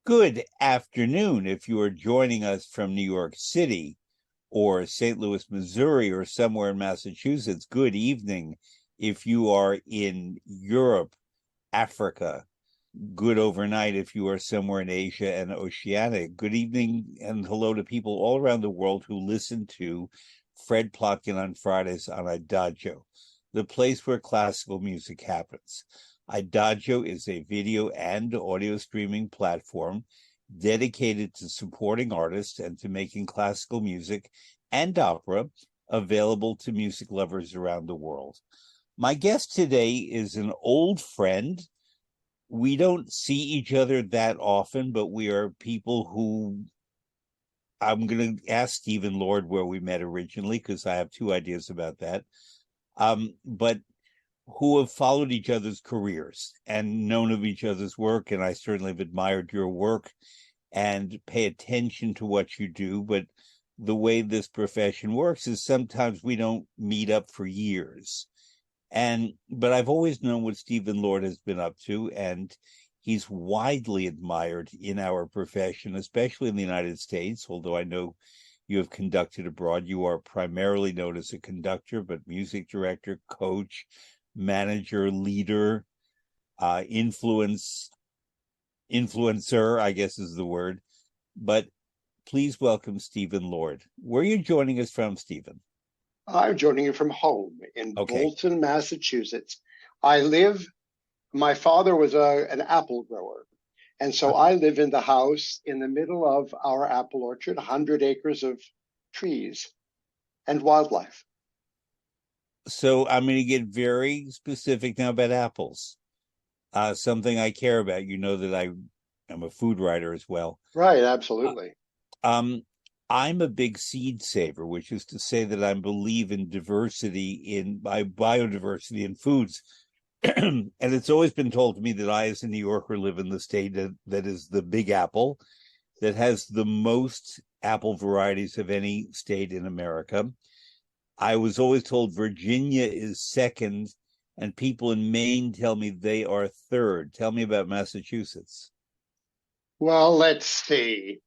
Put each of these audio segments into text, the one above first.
Good afternoon if you are joining us from New York City or St. Louis, Missouri, or somewhere in Massachusetts. Good evening if you are in Europe, Africa. Good overnight if you are somewhere in Asia and Oceania. Good evening and hello to people all around the world who listen to Fred Plotkin on Fridays on Adagio, the place where classical music happens. Adagio is a video and audio streaming platform dedicated to supporting artists and to making classical music and opera available to music lovers around the world. My guest today is an old friend. We don't see each other that often, but we are people who I'm going to ask Stephen Lord where we met originally, because I have two ideas about that. But who have followed each other's careers and known of each other's work. And I certainly have admired your work and pay attention to what you do. But the way this profession works is sometimes we don't meet up for years. But I've always known what Stephen Lord has been up to, and he's widely admired in our profession, especially in the United States, although I know you have conducted abroad. You are primarily known as a conductor, but music director, coach, manager, leader, influencer, I guess is the word. But please welcome Stephen Lord. Where are you joining us from, Stephen? I'm joining you from home in Okay. Bolton, Massachusetts. My father was an apple grower. And so I live in the house in the middle of our apple orchard, 100 acres of trees and wildlife. So I'm going to get very specific now about apples. Something I care about. You know that I am a food writer as well. Right, Uh, absolutely. um, I'm a big seed saver, which is to say that I believe in diversity in biodiversity in foods. And it's always been told to me that I, as a New Yorker, live in the state that is the Big Apple, that has the most apple varieties of any state in America. I was always told Virginia is second, and people in Maine tell me they are third. Tell me about Massachusetts. Well, let's see.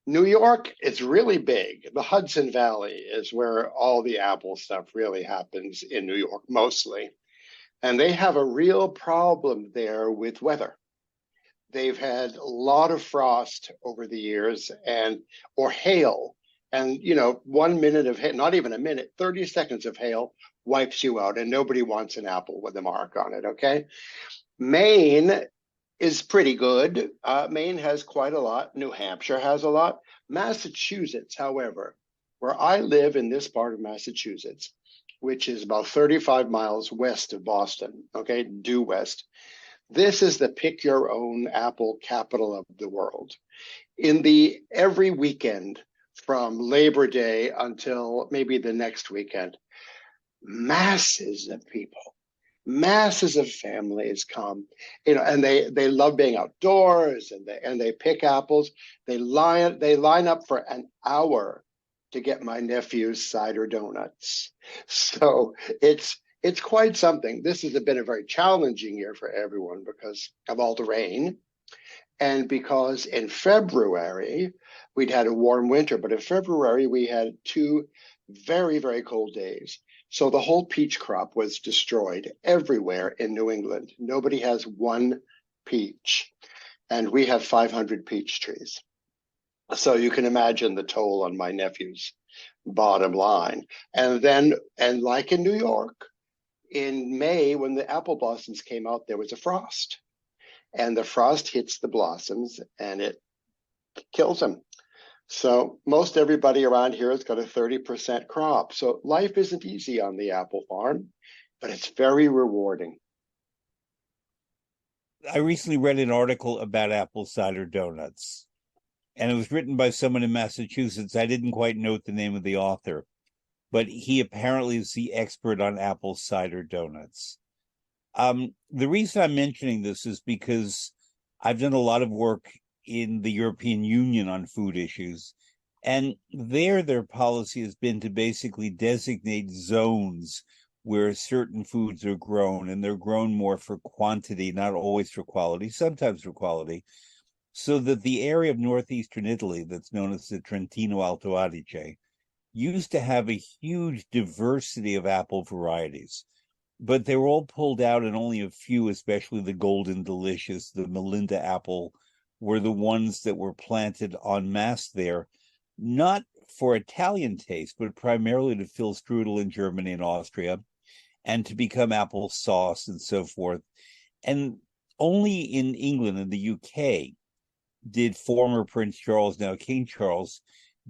New York is really big. The Hudson Valley is where all the apple stuff really happens in New York, mostly. And they have a real problem there with weather. They've had a lot of frost over the years or hail. And 1 minute of hail, not even a minute, 30 seconds of hail wipes you out, and nobody wants an apple with a mark on it. Okay. Maine is pretty good. Maine has quite a lot. New Hampshire has a lot. Massachusetts, however, where I live in this part of Massachusetts, which is about 35 miles west of Boston, okay, due west. This is the pick your own apple capital of the world. Every weekend from Labor Day until maybe the next weekend, masses of people, masses of families come, and they love being outdoors, and they pick apples. They line up for an hour to get my nephew's cider donuts. So it's quite something. This has been a very challenging year for everyone because of all the rain, and because in February we'd had a warm winter, but in February we had two very, very cold days. So the whole peach crop was destroyed everywhere in New England. Nobody has one peach, and we have 500 peach trees. So you can imagine the toll on my nephew's bottom line. And like in New York, in May, when the apple blossoms came out, there was a frost, and the frost hits the blossoms and it kills them. So most everybody around here has got a 30% crop. So life isn't easy on the apple farm, but it's very rewarding. I recently read an article about apple cider donuts, and it was written by someone in Massachusetts. I didn't quite note the name of the author, but he apparently is the expert on apple cider donuts. The reason I'm mentioning this is because I've done a lot of work in the European Union on food issues, and their policy has been to basically designate zones where certain foods are grown, and they're grown more for quantity, not always for quality, sometimes for quality. so that the area of northeastern Italy that's known as the Trentino Alto Adige used to have a huge diversity of apple varieties, but they were all pulled out, and only a few, especially the Golden Delicious, the Melinda apple, were the ones that were planted en masse there, not for Italian taste, but primarily to fill strudel in Germany and Austria and to become apple sauce and so forth. And only in England and the UK did former Prince Charles, now King Charles,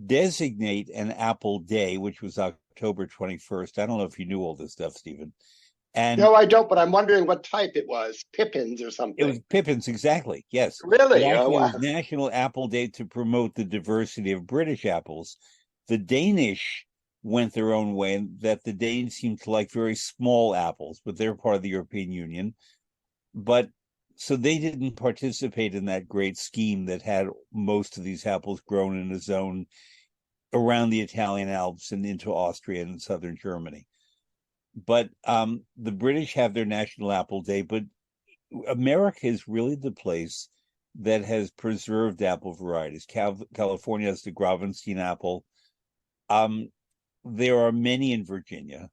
designate an apple day, which was October 21st. I don't know if you knew all this stuff, Stephen. And No, I don't, but I'm wondering what type it was. Pippins or it was something. Pippins, exactly. Yes. But Really? Oh, actually, it wow. was National Apple Day to promote the diversity of British apples. The Danish went their own way, and that the Danes seem to like very small apples, but they're part of the European Union. But so they didn't participate in that great scheme that had most of these apples grown in a zone around the Italian Alps and into Austria and southern Germany. But the British have their National Apple Day, but America is really the place that has preserved apple varieties. California has the Gravenstein apple. Um, there are many in Virginia,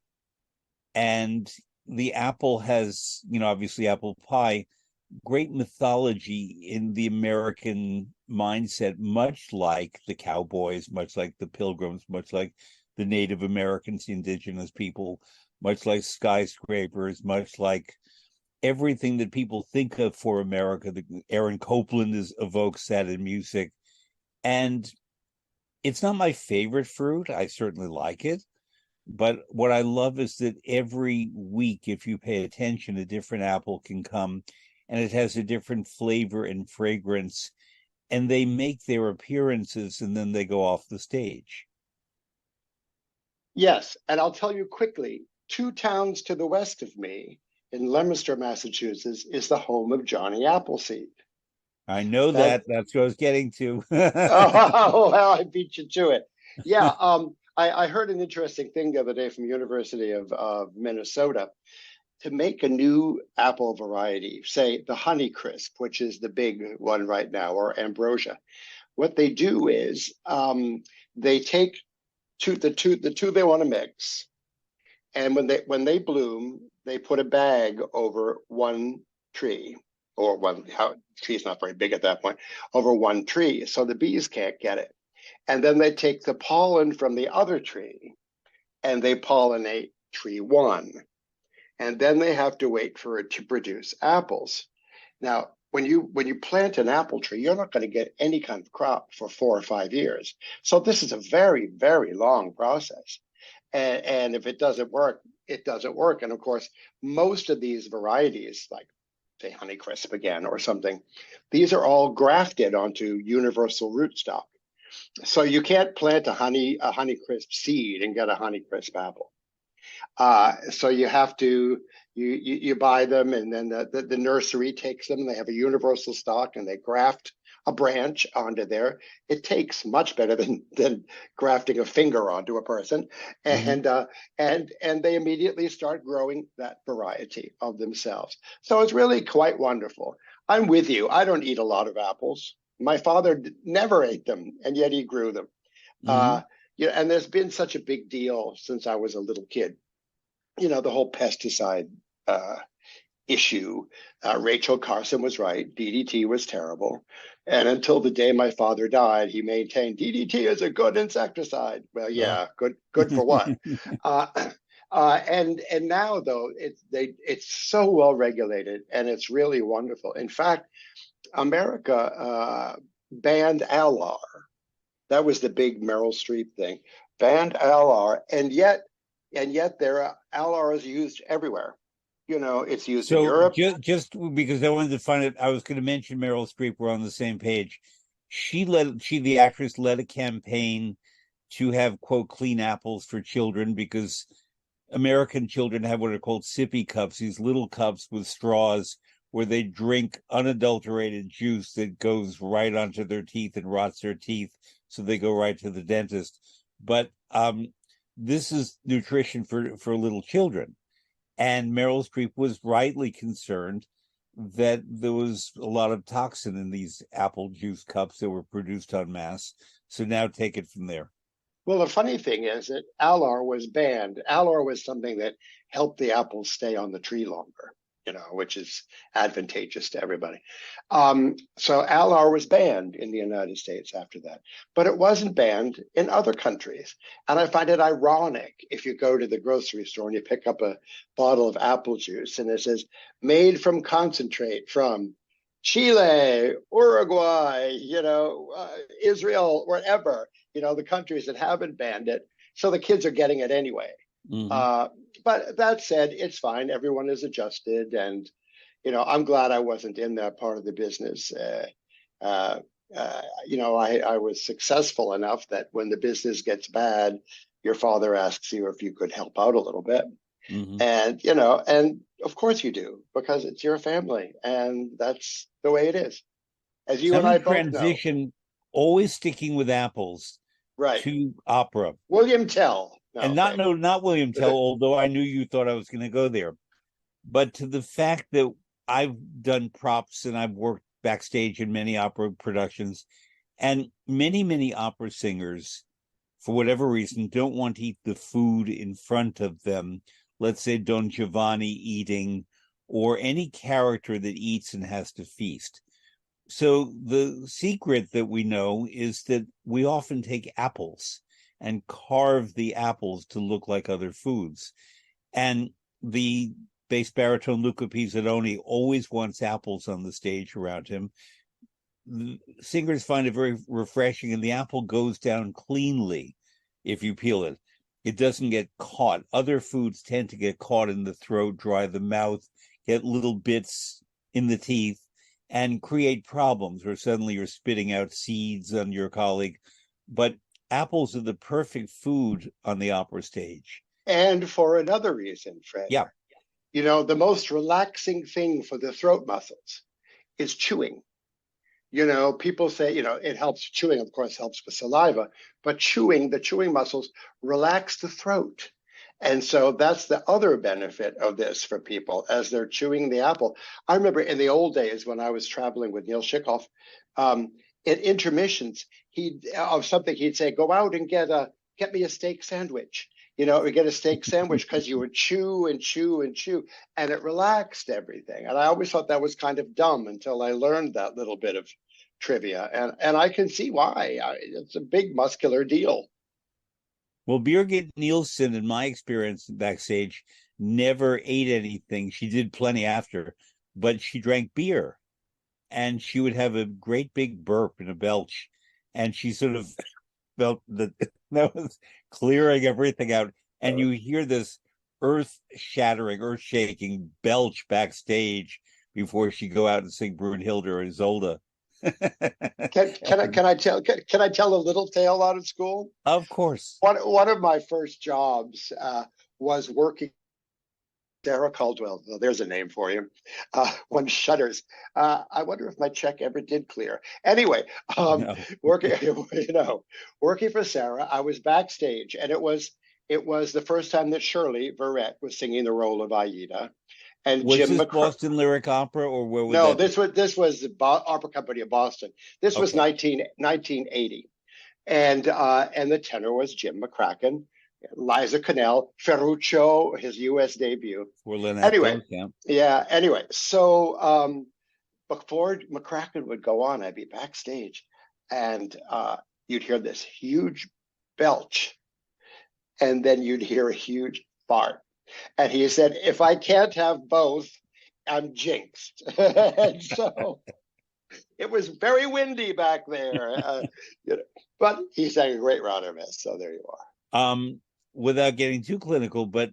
and the apple has, obviously apple pie, great mythology in the American mindset, much like the cowboys, much like the pilgrims, much like the Native Americans, the indigenous people, much like skyscrapers, much like everything that people think of for America. Aaron Copland evokes that in music. And it's not my favorite fruit. I certainly like it. But what I love is that every week, if you pay attention, a different apple can come and it has a different flavor and fragrance. And they make their appearances and then they go off the stage. Yes, and I'll tell you quickly, 2 towns to the west of me in Leominster, Massachusetts, is the home of Johnny Appleseed. I know That that. That's what I was getting to. Oh, well, I beat you to it. Yeah, I heard an interesting thing the other day from University of Minnesota. To make a new apple variety, say the Honeycrisp, which is the big one right now, or Ambrosia, what they do is they take the two they want to mix, and when they bloom, they put a bag over one tree, or one how tree's not very big at that point, over one tree, so the bees can't get it. And then they take the pollen from the other tree and they pollinate tree one. And then they have to wait for it to produce apples. Now, when you plant an apple tree, you're not going to get any kind of crop for 4 or 5 years. So this is a very, very long process. And if it doesn't work, it doesn't work. And of course, most of these varieties, like say Honeycrisp again or something, these are all grafted onto universal rootstock. So you can't plant a Honeycrisp seed and get a Honeycrisp apple. So you have to you buy them, and then the nursery takes them. They have a universal stock, and they graft a branch onto there. It takes much better than grafting a finger onto a person, Mhm. and they immediately start growing that variety of themselves. So it's really quite wonderful. I'm with you. I don't eat a lot of apples. My father never ate them, and yet he grew them. Uh, Mhm. and there's been such a big deal since I was a little kid. The whole pesticide uh, issue. Rachel Carson was right. DDT was terrible. And until the day my father died, he maintained DDT is a good insecticide. Well, Oh. yeah, good for what? Uh, and now though it's so well regulated and it's really wonderful. In fact, America banned Alar. That was the big Meryl Streep thing. Banned Alar, and yet there Alar is used everywhere. It's used in So Europe. just because I wanted to find it, I was going to mention Meryl Streep. We're on the same page. The actress, led a campaign to have, quote, clean apples for children, because American children have what are called sippy cups, these little cups with straws where they drink unadulterated juice that goes right onto their teeth and rots their teeth, so they go right to the dentist. But this is nutrition for little children. And Meryl Streep was rightly concerned that there was a lot of toxin in these apple juice cups that were produced en masse. So now take it from there. Well, the funny thing is that Alar was banned. Alar was something that helped the apples stay on the tree longer, which is advantageous to everybody. So Alar was banned in the United States after that, but it wasn't banned in other countries. And I find it ironic if you go to the grocery store and you pick up a bottle of apple juice and it says made from concentrate from Chile, Uruguay, Israel, wherever, the countries that haven't banned it. So the kids are getting it anyway. Mm-hmm. But that said, it's fine. Everyone is adjusted. And, I'm glad I wasn't in that part of the business. I was successful enough that when the business gets bad, your father asks you if you could help out a little bit. Mm-hmm. And of course you do, because it's your family and that's the way it is. As you So and I'm I going to both know. transition, always sticking with apples, Right. to opera. William Tell. No, And okay. not William Tell, although I knew you thought I was going to go there, but to the fact that I've done props and I've worked backstage in many opera productions, and many opera singers, for whatever reason, don't want to eat the food in front of them. Let's say Don Giovanni eating, or any character that eats and has to feast. So the secret that we know is that we often take apples and carve the apples to look like other foods. And the bass baritone Luca Pizzaroni always wants apples on the stage around him. The singers find it very refreshing, and the apple goes down cleanly if you peel it. It doesn't get caught. Other foods tend to get caught in the throat, dry the mouth, get little bits in the teeth, and create problems where suddenly you're spitting out seeds on your colleague. But apples are the perfect food on the opera stage. And for another reason, Fred, Yeah. the most relaxing thing for the throat muscles is chewing. People say, it helps. Chewing, of course, helps with saliva, but the chewing muscles relax the throat. And so that's the other benefit of this for people as they're chewing the apple. I remember in the old days when I was traveling with Neil Shikoff, at intermissions, he'd say, go out and get me a steak sandwich. Or get a steak sandwich, because you would chew and chew and chew, and it relaxed everything. And I always thought that was kind of dumb until I learned that little bit of trivia, and I can see why. It's a big muscular deal. Well, Birgit Nielsen, in my experience backstage, never ate anything. She did plenty after, but she drank beer, and she would have a great big burp and a belch, and she sort of felt that that was clearing everything out. And you hear this earth-shattering, earth-shaking belch backstage before she go out and sing Brunhilde or Isolde. Can I tell a little tale out of school? Of course. One of my first jobs was working. Sarah Caldwell, well, there's a name for you. One Shutters. I wonder if my check ever did clear. Anyway, No. working for Sarah, I was backstage, and it was the first time that Shirley Verrett was singing the role of Aida, and Was Jim this McCrae. Boston Lyric Opera, or where would No, that this was the Opera Company of Boston. This was Okay. 1980, and the tenor was Jim McCracken, Liza Connell, Ferruccio, his U.S. debut. For Lynette Anyway, Belcamp? yeah. Anyway, so before McCracken would go on, I'd be backstage, and you'd hear this huge belch, and then you'd hear a huge fart. And he said, "If I can't have both, I'm jinxed." And so it was very windy back there, but he sang a great Rounder Miss. So there you are. Without getting too clinical, but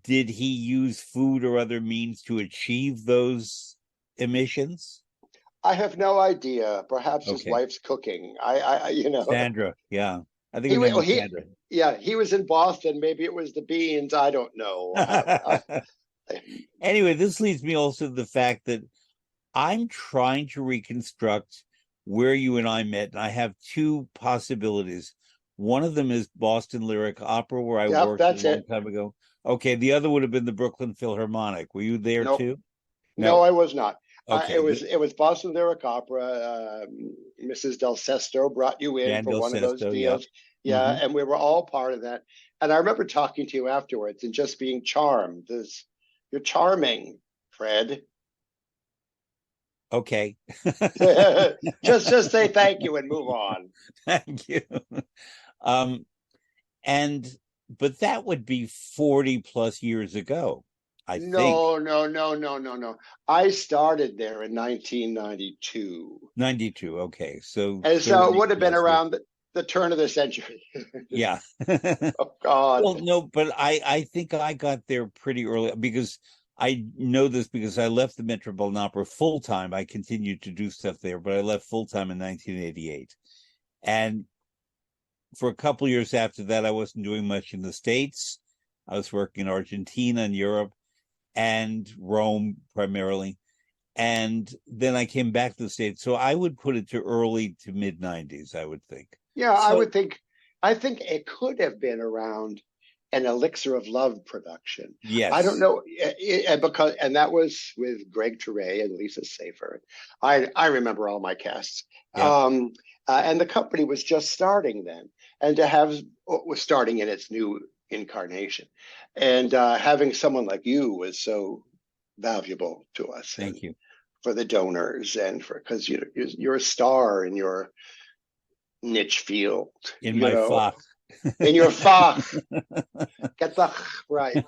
did he use food or other means to achieve those emissions? I have no idea. Perhaps his Okay. wife's cooking. Sandra, yeah. I think He her name was he Sandra. yeah, he was in Boston. Maybe it was the beans. I don't know. Anyway, this leads me also to the fact that I'm trying to reconstruct where you and I met, and I have two possibilities. One of them is Boston Lyric Opera, where I Yep, worked a that's long it. time ago. Okay, the other would have been the Brooklyn Philharmonic. Were you there Nope, too? No, No. I was not. Okay. It was Boston Lyric Opera. Mrs. Del Sesto brought you in for Daniel one of those Sesto. Yep. deals. Yeah, Hmm. and we were all part of that. And I remember talking to you afterwards and just being charmed. You're charming, Fred. Okay. Just say thank you and move on. Thank you. Um, and but that would be 40 plus years ago, I think. No, no, no, no, no, no. I started there in 1992. 92. Okay. So And so it 30 would have been plus years. around the turn of the century. Yeah. Oh, Well, God. no, but I think I got there pretty early because I know this because I left the Metropolitan Opera full time. I continued to do stuff there, but I left full time in 1988. And for a couple of years after that, I wasn't doing much in the States. I was working in Argentina and Europe and Rome primarily. And then I came back to the States. So I would put it to early to mid 90s, I would think. Yeah, So, I think it could have been around an Elixir of Love production. I don't yes. know, because and that was with Greg Teray and Lisa Safer. I remember all my casts. Yep. And the company was just starting then, and to have was starting in its new incarnation, and having someone like you was so valuable to us, and Thank you. for the donors, and for because you're a star in your niche field, In my Fach. in your fach. Get the right.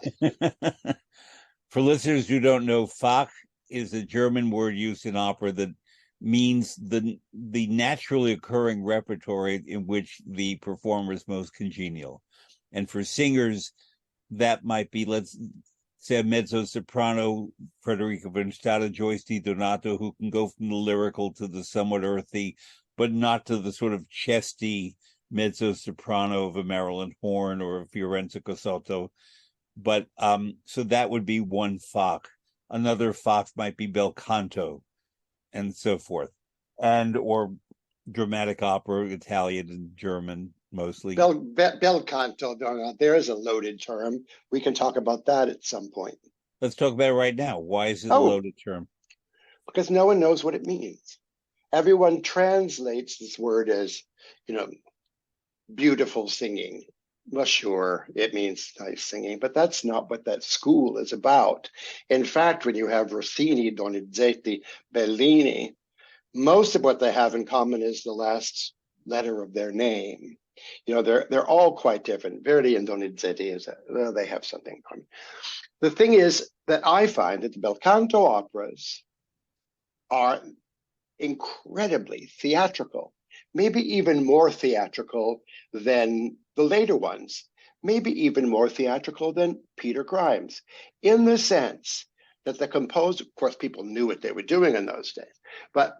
For listeners who don't know, Fach is a German word used in opera that means the naturally occurring repertoire in which the performer is most congenial. And for singers, that might be, let's say, a mezzo soprano, Frederica Bernstatte, Joyce DiDonato, who can go from the lyrical to the somewhat earthy, but not to the sort of chesty mezzo soprano of a Marilyn Horne or a Fiorenzo Cosotto. But so that would be one Fach. Another Fach might be Belcanto and so forth, and or dramatic opera, Italian and German mostly. Belcanto, there is a loaded term. We can talk about that at some point. Let's talk about it right now. Why is it a Oh, loaded term? because no one knows what it means. Everyone translates this word as, you know, beautiful singing. Well, sure, it means nice singing, but that's not what that school is about. In fact, when you have Rossini, Donizetti, Bellini, most of what they have in common is the last letter of their name. They're all quite different. Verdi and Donizetti they have something in common. The thing is that I find that the bel canto operas are incredibly theatrical, maybe even more theatrical than the later ones, maybe even more theatrical than Peter Grimes, in the sense that the composer, of course, people knew what they were doing in those days, but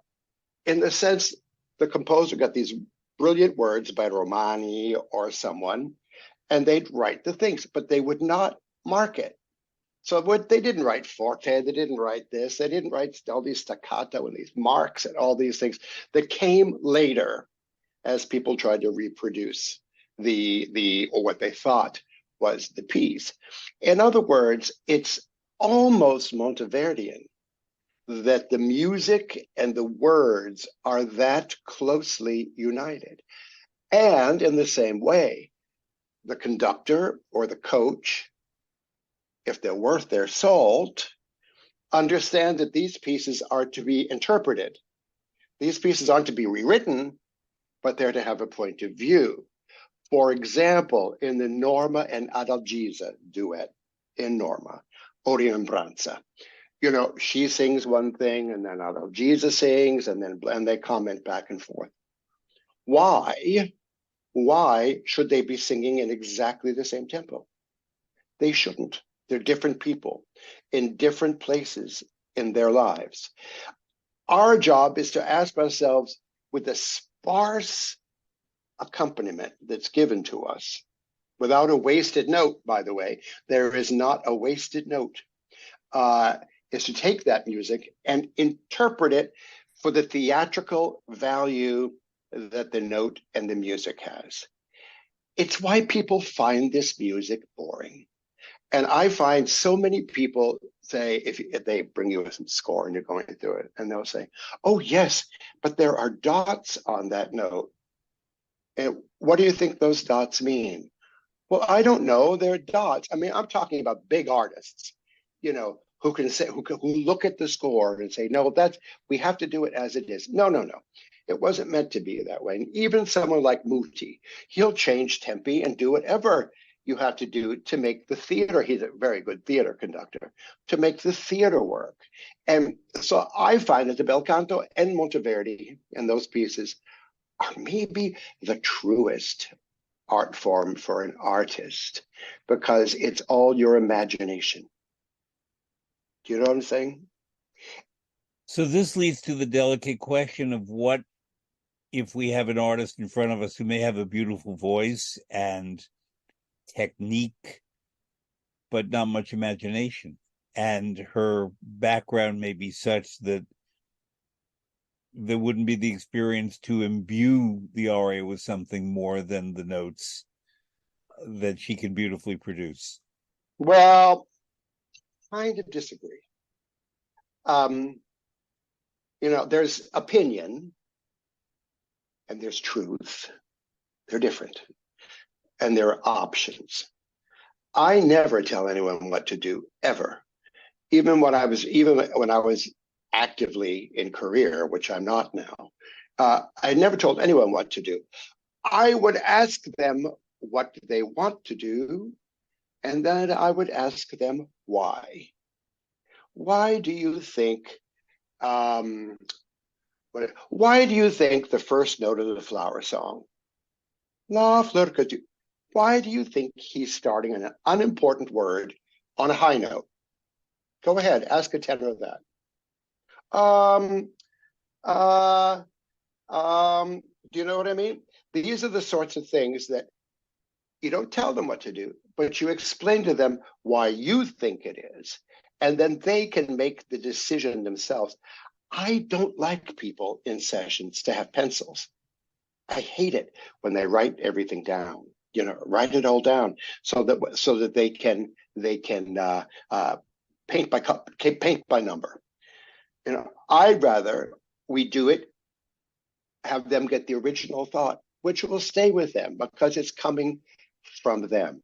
in the sense the composer got these brilliant words by Romani or someone, and they'd write the things, but they would not mark it. So they didn't write forte, they didn't write this, they didn't write all these staccato and these marks and all these things that came later as people tried to reproduce or what they thought was the piece. In other words, it's almost Monteverdian that the music and the words are that closely united. And in the same way, the conductor or the coach, if they're worth their salt, understand that these pieces are to be interpreted. These pieces aren't to be rewritten, but they're to have a point of view. For example, in the Norma and Adalgisa duet in Norma, Orion Branza, she sings one thing and then Adalgisa sings and they comment back and forth. Why? Why should they be singing in exactly the same tempo? They shouldn't. They're different people in different places in their lives. Our job is to ask ourselves, with the sparse accompaniment that's given to us, without a wasted note, by the way, there is not a wasted note, is to take that music and interpret it for the theatrical value that the note and the music has. It's why people find this music boring. And I find so many people say, if they bring you some score and you're going through it, and they'll say, oh, yes, but there are dots on that note. And what do you think those dots mean? Well, I don't know. They're dots. I mean, I'm talking about big artists, who can say, who look at the score and say, no, we have to do it as it is. No, no, no. It wasn't meant to be that way. And even someone like Muti, he'll change tempi and do whatever you have to do to make the theater. He's a very good theater conductor, to make the theater work. And so I find that the Belcanto and Monteverdi and those pieces are maybe the truest art form for an artist, because it's all your imagination. Do you know what I'm saying? So this leads to the delicate question of what if we have an artist in front of us who may have a beautiful voice and technique, but not much imagination. And her background may be such that there wouldn't be the experience to imbue the aria with something more than the notes that she can beautifully produce. Well, kind of disagree. There's opinion and there's truth. They're different. And there are options. I never tell anyone what to do, ever. Even when I was actively in career, which I'm not now, I never told anyone what to do. I would ask them what they want to do, and then I would ask them why. Why do you think? Why do you think the first note of the flower song, La fleur que tu? Why do you think he's starting an unimportant word on a high note? Go ahead, ask a tenor of that. Um, uh, do you know what I mean? These are the sorts of things that you don't tell them what to do, but you explain to them why you think it is, and then they can make the decision themselves. I don't like people in sessions to have pencils. I hate it when they write everything down. Write it all down so that they can paint by number. I'd rather we do it, have them get the original thought, which will stay with them because it's coming from them.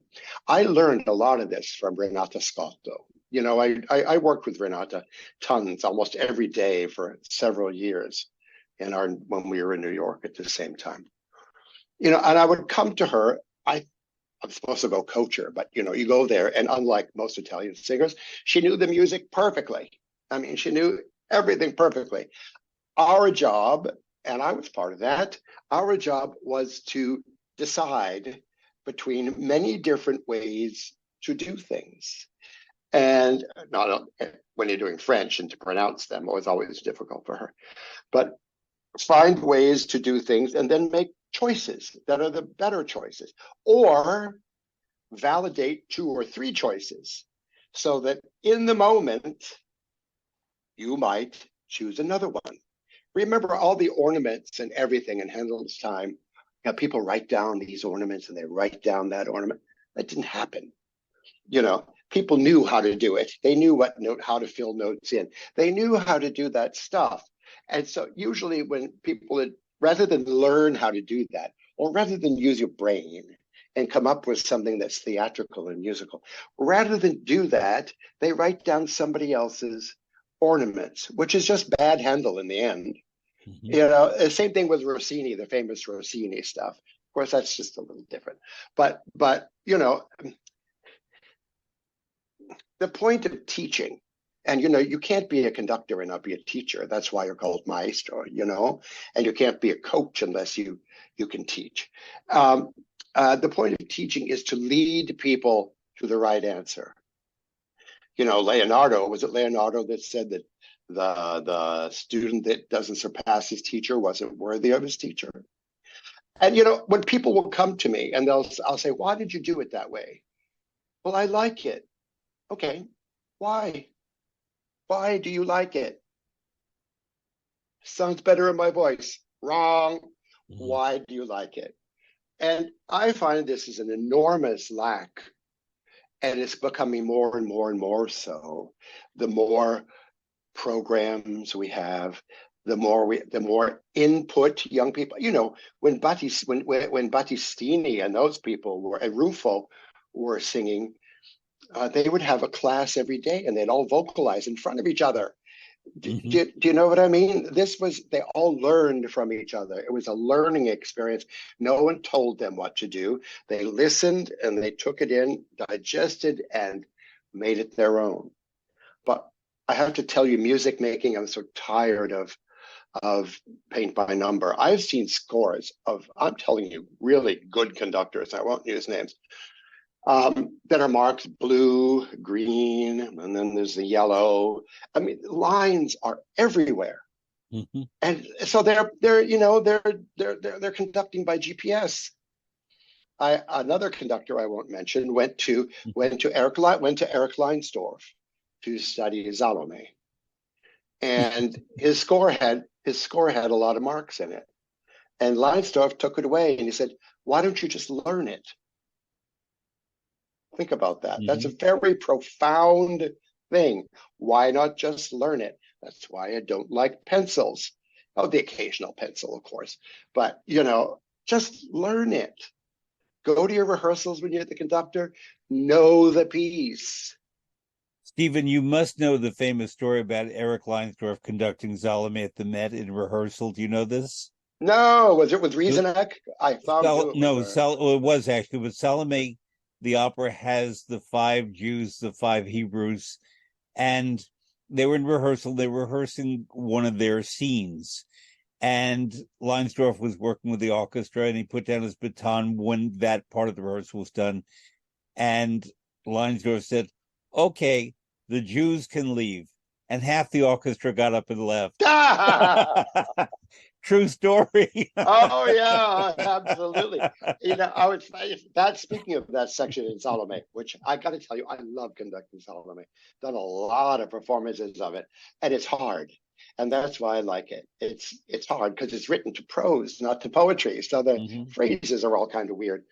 I learned a lot of this from Renata Scotto. I worked with Renata tons, almost every day for several years when we were in New York at the same time. And I would come to her. I'm supposed to go coach her, but you go there, and unlike most Italian singers, she knew the music perfectly. I mean, she knew everything perfectly. Our job, and I was part of that, our job was to decide between many different ways to do things. And not when you're doing French, and to pronounce them was always difficult for her. But find ways to do things and then make choices that are the better choices, or validate 2 or 3 choices so that in the moment you might choose another one. Remember all the ornaments and everything in Handel's time. People write down these ornaments and they write down that ornament. That didn't happen. People knew how to do it. They knew how to fill notes in. They knew how to do that stuff. And so usually when people, rather than learn how to do that, or rather than use your brain and come up with something that's theatrical and musical, rather than do that, they write down somebody else's ornaments, which is just bad Handel in the end. The same thing with Rossini, the famous Rossini stuff. Of course, that's just a little different. But the point of teaching, and you can't be a conductor and not be a teacher. That's why you're called maestro, and you can't be a coach unless you can teach. The point of teaching is to lead people to the right answer. Was it Leonardo that said that the student that doesn't surpass his teacher wasn't worthy of his teacher? And when people will come to me and I'll say, why did you do it that way? Well, I like it. Okay, why? Why do you like it? Sounds better in my voice. Wrong. Why do you like it? And I find this is an enormous lack and it's becoming more and more and more so. The more programs we have, the more input young people. When Battistini and those people were, and Rufo were singing, they would have a class every day, and they'd all vocalize in front of each other. Mm-hmm. Do you know what I mean? They all learned from each other. It was a learning experience. No one told them what to do. They listened and they took it in, digested, and made it their own. But I have to tell you, music making, I'm so tired of paint by number. I've seen scores of, I'm telling you, really good conductors. I won't use names, that are marked blue, green, and then there's the yellow. I mean, lines are everywhere, Mm-hmm. and so they're conducting by GPS. Another conductor I won't mention went to Eric Leinsdorf to study Salome, and his score had a lot of marks in it, and Leinsdorf took it away and he said, "Why don't you just learn it?" Think about that. That's a Mm-hmm. very profound thing. Why not just learn it? That's why I don't like pencils. Oh, the occasional pencil, of course, but just learn it. Go to your rehearsals when you're the conductor. Know the piece. Stephen, you must know the famous story about Eric Leinsdorf conducting Salome at the Met in rehearsal. Do you know this? No, was it with Rieseneck? I found Sal, you it with no, her. Sal, well, it was actually, but Salome, the opera has the five Jews, the five Hebrews, and they were in rehearsal. They were rehearsing one of their scenes, and Leinsdorf was working with the orchestra, and he put down his baton when that part of the rehearsal was done. And Leinsdorf said, "Okay, the Jews can leave," and half the orchestra got up and left. True story. Oh yeah, absolutely. I would that speaking of that section in Salome, which I got to tell you, I love conducting Salome. Done a lot of performances of it, and it's hard, and that's why I like it. It's hard because it's written to prose, not to poetry, so the Mm-hmm. phrases are all kind of weird.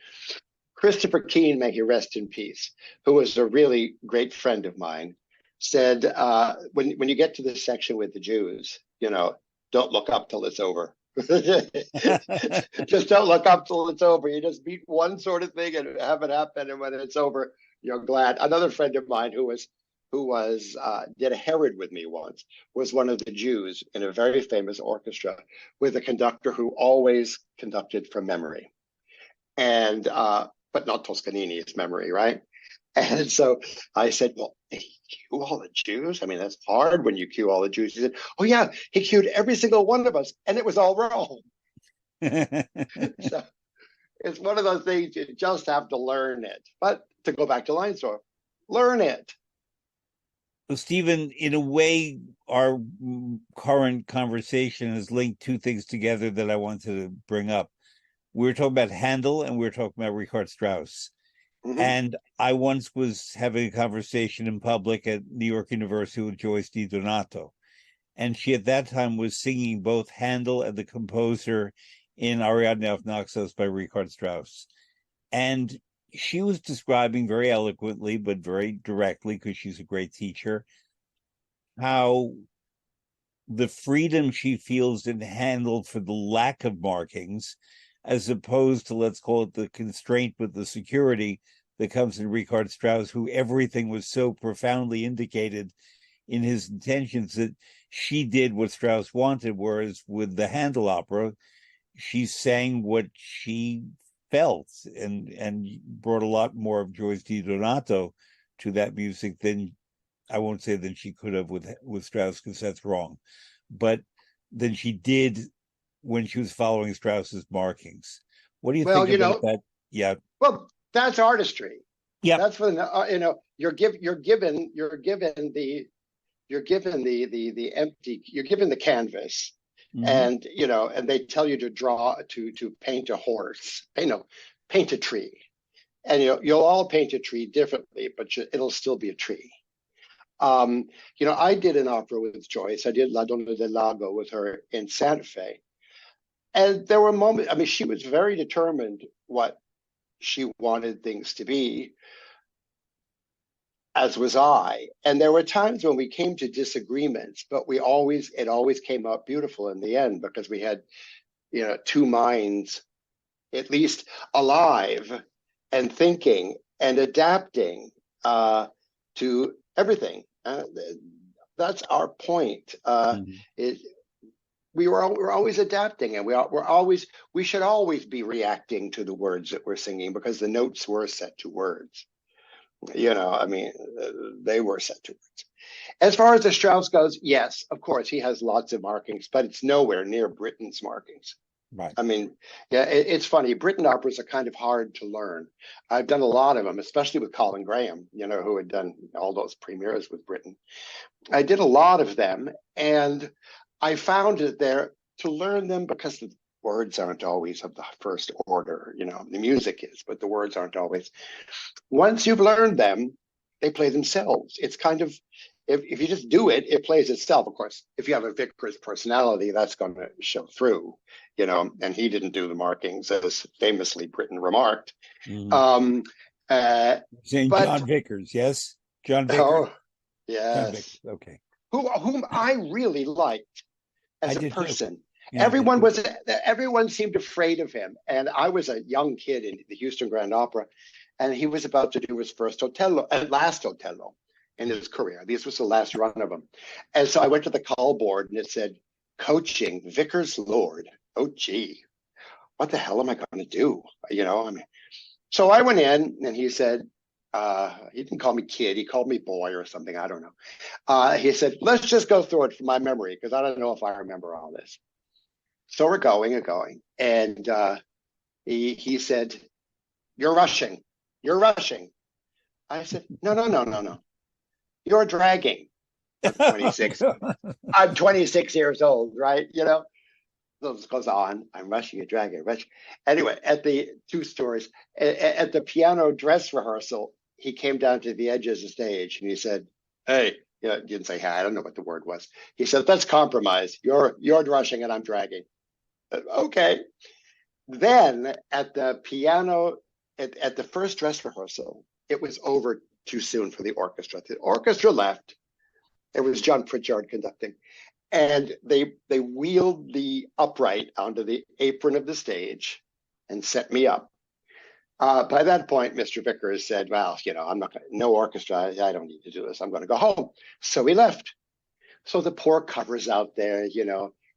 Christopher Keane, may he rest in peace, who was a really great friend of mine, said when you get to this section with the Jews, don't look up till it's over. Just don't look up till it's over. You just beat one sort of thing and have it happen, and when it's over, you're glad. Another friend of mine who was did a Herod with me once was one of the Jews in a very famous orchestra with a conductor who always conducted from memory, and but not Toscanini's memory, right? And so I said, "Well, he cue all the Jews? I mean, that's hard when you cue all the Jews." He said, "Oh yeah, he cued every single one of us, and it was all wrong." So it's one of those things you just have to learn it. But to go back to Leinsdorf, learn it. Well, Stephen, in a way, our current conversation has linked two things together that I wanted to bring up. We were talking about Handel and we were talking about Richard Strauss. Mm-hmm. And I once was having a conversation in public at New York University with Joyce DiDonato. And she at that time was singing both Handel and the composer in Ariadne auf Naxos by Richard Strauss. And she was describing very eloquently, but very directly, because she's a great teacher, how the freedom she feels in Handel for the lack of markings, as opposed to, let's call it, the constraint with the security that comes in Richard Strauss, who everything was so profoundly indicated in his intentions that she did what Strauss wanted, whereas with the Handel opera, she sang what she felt and brought a lot more of Joyce DiDonato to that music than, I won't say than she could have with Strauss, because that's wrong, but than she did when she was following Strauss's markings. What do you Well, think about that? Yeah. well, that's artistry. Yep. That's when you're given the empty, you're given the canvas, Mm-hmm. and they tell you to draw, to paint a horse, paint a tree, and you'll all paint a tree differently, but it'll still be a tree. I did an opera with Joyce. I did La Donna del Lago with her in Santa Fe, and there were moments. I mean, she was very determined what she wanted things to be, as was I. And there were times when we came to disagreements, but it always came out beautiful in the end because we had, two minds at least alive and thinking and adapting to everything. That's our point. We're always adapting, and we should always be reacting to the words that we're singing because the notes were set to words. They were set to words. As far as the Strauss goes, yes, of course, he has lots of markings, but it's nowhere near Britten's markings. Right. I mean, yeah, it's funny. Britten operas are kind of hard to learn. I've done a lot of them, especially with Colin Graham, who had done all those premieres with Britten. I did a lot of them, and I found it there to learn them because the words aren't always of the first order. The music is, but the words aren't always. Once you've learned them, they play themselves. It's kind of, if you just do it, it plays itself. Of course, if you have a Vickers personality, that's going to show through, and he didn't do the markings, as famously Britten remarked. Saying John Vickers, yes? John Vickers? Oh, yes. John Vickers. Okay. Whom I really liked as a person. Yeah, everyone seemed afraid of him. And I was a young kid in the Houston Grand Opera, and he was about to do his first Otello and last Otello in his career. This was the last run of them. And so I went to the call board, and it said, coaching Vickers Lord. Oh, gee, what the hell am I going to do? So I went in, and he said, he didn't call me kid, he called me boy or something, I don't know. He said, let's just go through it from my memory, because I don't know if I remember all this. So we're going, and he said, you're rushing. I said, no. You're dragging. I'm 26. I'm 26 years old, right? So this goes on. I'm rushing, dragging. Anyway, at the two stories, at the piano dress rehearsal, he came down to the edge of the stage and he said, hey, didn't say, hey, I don't know what the word was. He said, let's compromise. You're rushing and I'm dragging. Okay. Then at the piano, at the first dress rehearsal, it was over too soon for the orchestra. The orchestra left. It was John Pritchard conducting. And they wheeled the upright onto the apron of the stage and set me up. By that point, Mr. Vickers said, well, I'm not going to, no orchestra. I don't need to do this. I'm going to go home. So he left. So the poor cover's out there,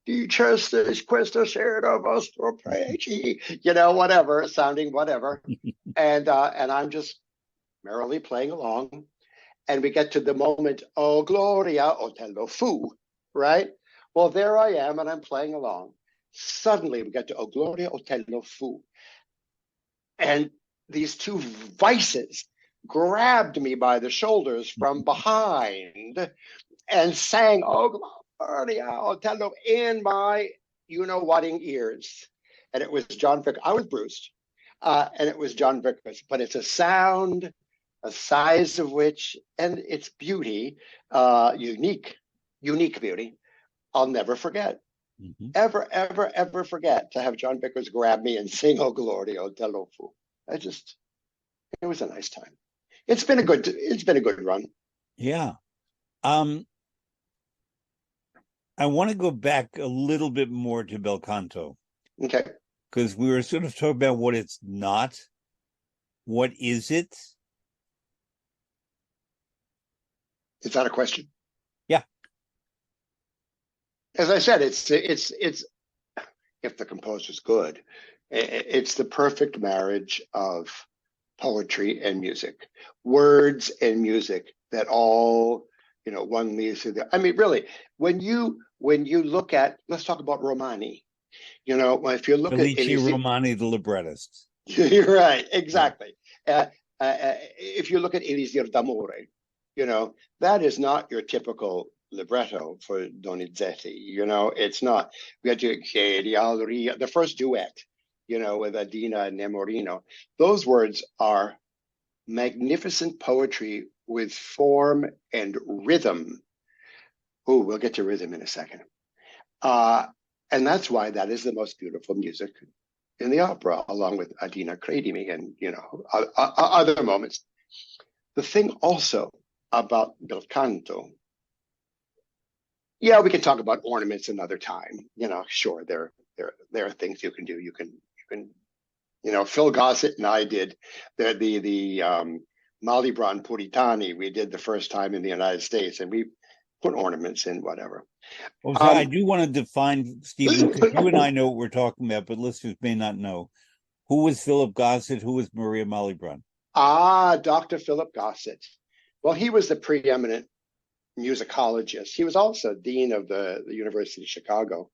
Dices questo certo vostro pregi, whatever, sounding whatever. And I'm just merrily playing along. And we get to the moment, oh, Gloria, Otello fu, right? Well, there I am, and I'm playing along. Suddenly, we get to O Gloria, Otello fu. And these two vices grabbed me by the shoulders from behind and sang, oh, Gloria, Otello, in my you-know-whatting ears. And it was John Vickers. I was bruised, and it was John Vickers. But it's a sound, a size of which, and its beauty, unique beauty, I'll never forget. Mm-hmm. Ever forget to have John Vickers grab me and sing O Gloria, Otello fu. It was a nice time. It's been a good run. Yeah. I want to go back a little bit more to Belcanto. Okay. Because we were sort of talking about what it's not. What is it? Is that a question? Yeah. As I said, it's if the composer's good, it's the perfect marriage of poetry and music, words and music that all, one leads to the. I mean, really, when you look at, let's talk about Romani. If you look Felice Romani, the librettist. You're right, exactly. If you look at Elisir d'Amore, that is not your typical libretto for Donizetti. It's not. We had to the first duet, with Adina and Nemorino. Those words are magnificent poetry with form and rhythm. Oh, we'll get to rhythm in a second. And that's why that is the most beautiful music in the opera, along with Adina Credimi and, other moments. The thing also about Belcanto. Yeah, we can talk about ornaments another time. Sure, there are things you can do. Phil Gossett and I did the Malibran Puritani. We did the first time in the United States, and we put ornaments in whatever. Well, so I do want to define, Stephen, because you and I know what we're talking about, but listeners may not know. Who was Philip Gossett? Who was Maria Malibran? Dr. Philip Gossett. Well, he was the preeminent musicologist. He was also dean of the University of Chicago.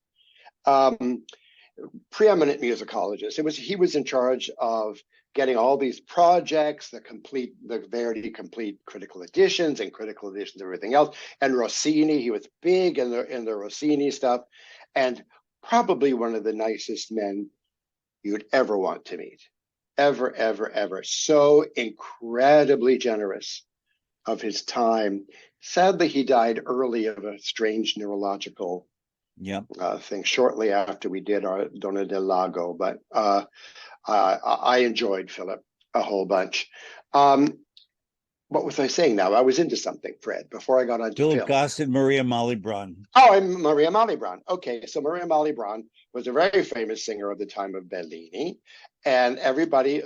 Preeminent musicologist. He was in charge of getting all these projects, the Verdi complete critical editions and critical editions of everything else. And Rossini, he was big in the Rossini stuff, and probably one of the nicest men you'd ever want to meet. Ever, ever, ever. So incredibly generous of his time. Sadly, he died early of a strange neurological thing shortly after we did our Donna del Lago. But I enjoyed Philip a whole bunch. What was I saying now? I was into something, Fred, before I got on to Philip Gossett, Maria Malibran. Oh, and Maria Malibran. Okay, so Maria Malibran was a very famous singer of the time of Bellini, and everybody,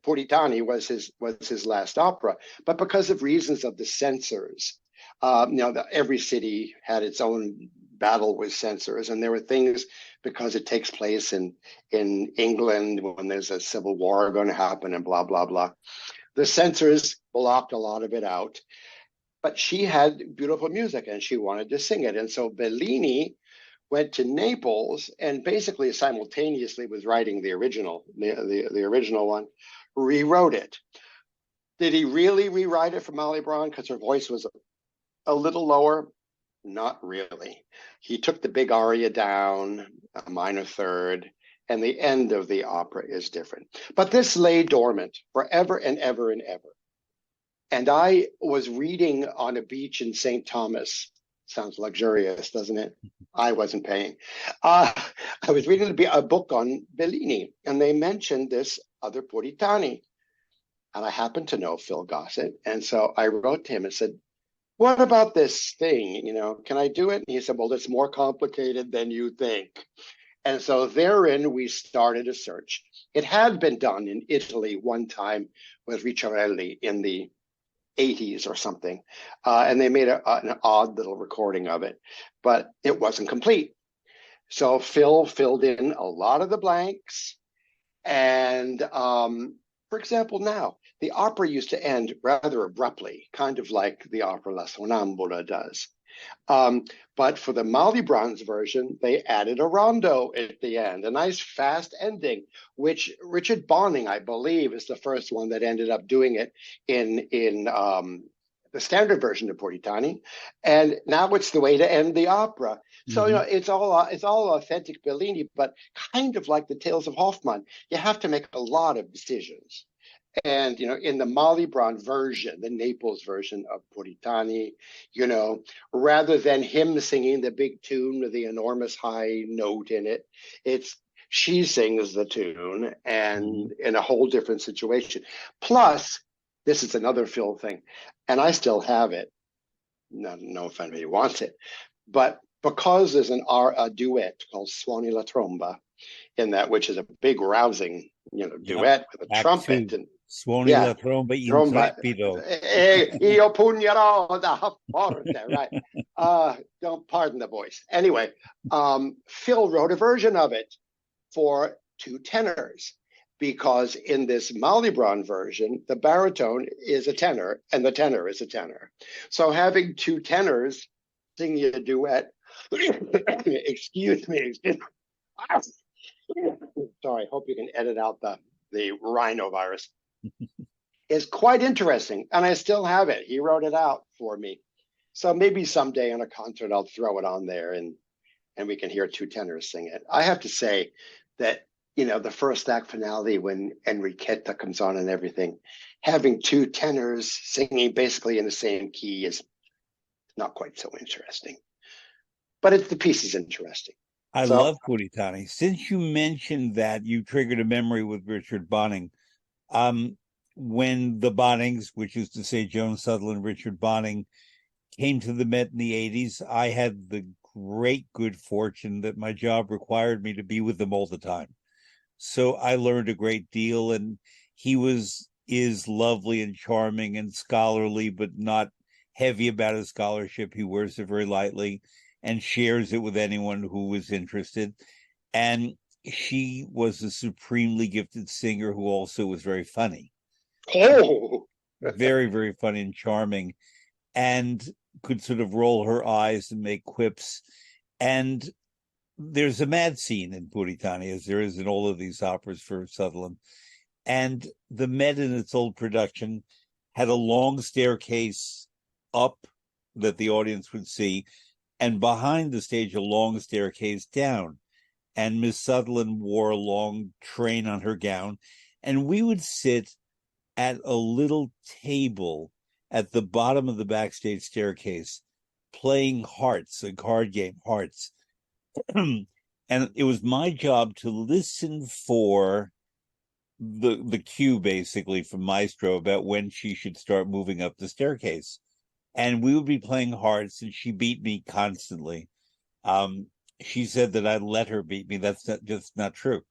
Puritani was his last opera. But because of reasons of the censors, every city had its own battle with censors, and there were things, because it takes place in England when there's a civil war going to happen and blah blah blah. The censors blocked a lot of it out, but she had beautiful music and she wanted to sing it, and so Bellini went to Naples and basically simultaneously with writing the original one, rewrote it. Did he really rewrite it for Malibran because her voice was a little lower? Not really. He took the big aria down, a minor third, and the end of the opera is different. But this lay dormant forever and ever and ever. And I was reading on a beach in St. Thomas. Sounds luxurious, doesn't it? I wasn't paying. I was reading a book on Bellini, and they mentioned this other Puritani. And I happened to know Phil Gossett. And so I wrote to him and said, what about this thing? Can I do it? And he said, well, it's more complicated than you think. And so therein we started a search. It had been done in Italy one time with Ricciarelli in the 80s or something. And they made an odd little recording of it, but it wasn't complete. So Phil filled in a lot of the blanks. And for example, now, the opera used to end rather abruptly, kind of like the opera La Sonnambula does. But for the Malibran's version, they added a rondo at the end, a nice fast ending, which Richard Bonning, I believe, is the first one that ended up doing it in the standard version of Puritani. And now it's the way to end the opera. So, it's all authentic Bellini, but kind of like the Tales of Hoffmann, you have to make a lot of decisions. And, in the Malibran version, the Naples version of Puritani, rather than him singing the big tune with the enormous high note in it, she sings the tune and in a whole different situation. Plus, this is another Phil thing, and I still have it. No if anybody wants it, but because there's a duet called Suoni la Tromba in that, which is a big rousing, duet with a trumpet and Suoni la tromba intrepido. Io pugnerò da forte, right? Don't pardon the voice. Anyway, Phil wrote a version of it for two tenors, because in this Malibran version, the baritone is a tenor and the tenor is a tenor. So having two tenors singing a duet, excuse me. Sorry, hope you can edit out the rhinovirus. Is quite interesting, and I still have it. He wrote it out for me. So maybe someday in a concert I'll throw it on there and we can hear two tenors sing it. I have to say that, the first act finale when Enriqueta comes on and everything, having two tenors singing basically in the same key is not quite so interesting. But the piece is interesting. I love Puritani. Since you mentioned that, you triggered a memory with Richard Bonning. when the Bonnings, which is to say Joan Sutherland, Richard Bonning, came to the Met in the 80s, I had the great good fortune that my job required me to be with them all the time. So I learned a great deal, and he is lovely and charming and scholarly, but not heavy about his scholarship. He wears it very lightly and shares it with anyone who is interested. And she was a supremely gifted singer who also was very funny. Oh, Very, very funny and charming, and could sort of roll her eyes and make quips. And there's a mad scene in Puritani, as there is in all of these operas for Sutherland. And the Met in its old production had a long staircase up that the audience would see, and behind the stage, a long staircase down. And Miss Sutherland wore a long train on her gown. And we would sit at a little table at the bottom of the backstage staircase playing hearts, a card game, hearts. And it was my job to listen for the cue, basically, from Maestro about when she should start moving up the staircase. And we would be playing hearts, and she beat me constantly. She said that I let her beat me. That's just not true.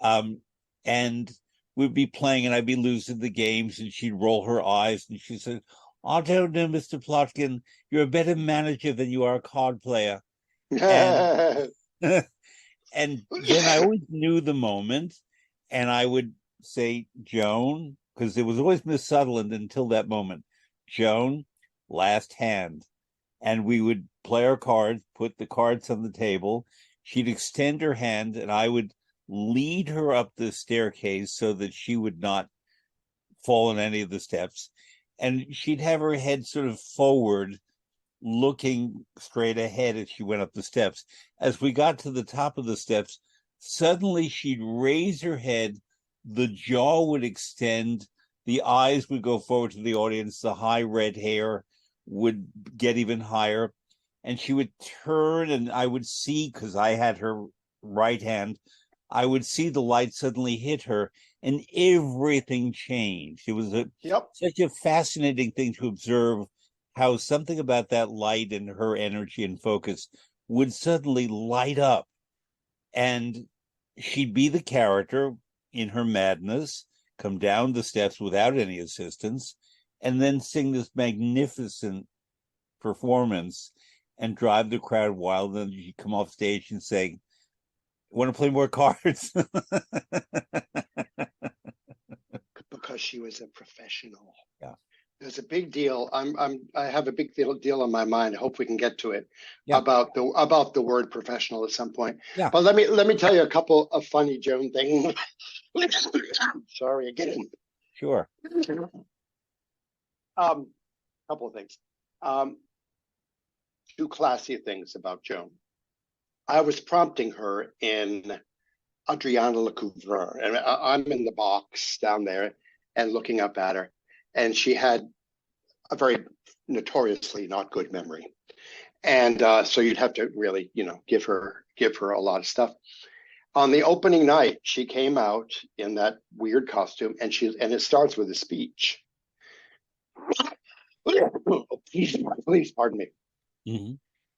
And we'd be playing, and I'd be losing the games, and she'd roll her eyes, and she said, "I don't know, Mr. Plotkin. You're a better manager than you are a card player." And and then I always knew the moment, and I would say, "Joan," because it was always Miss Sutherland until that moment. "Joan, last hand." And we would play our cards, put the cards on the table. She'd extend her hand, and I would lead her up the staircase so that she would not fall on any of the steps. And she'd have her head sort of forward, looking straight ahead as she went up the steps. As we got to the top of the steps, suddenly she'd raise her head, the jaw would extend, the eyes would go forward to the audience, the high red hair would get even higher, and she would turn, and I would see, because I had her right hand, I would see the light suddenly hit her, and everything changed. It was such a fascinating thing to observe how something about that light and her energy and focus would suddenly light up, and she'd be the character in her madness, come down the steps without any assistance, and then sing this magnificent performance and drive the crowd wild. And then you come off stage and say, "Want to play more cards?" because she was a professional. Yeah. There's a big deal. I have a big deal on my mind. I hope we can get to it. Yeah. About the word professional at some point. Yeah. But let me tell you a couple of funny Joan things. Sorry again. Sure. Couple of things. Two classy things about Joan. I was prompting her in Adriana Lecouvreur, and I'm in the box down there and looking up at her, and she had a very notoriously not good memory, and so you'd have to really, give her a lot of stuff. On the opening night, she came out in that weird costume, and it starts with a speech. Oh, please, pardon me. Mm-hmm.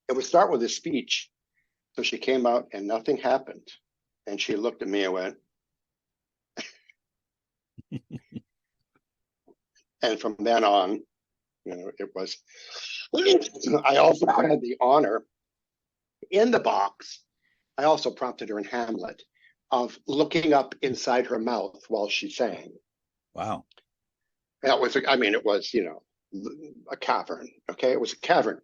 It would start with a speech. So she came out and nothing happened. And she looked at me and went, and from then on, it was, I also had the honor in the box. I also prompted her in Hamlet of looking up inside her mouth while she sang. Wow. That was, it was, a cavern. Okay. It was a cavern.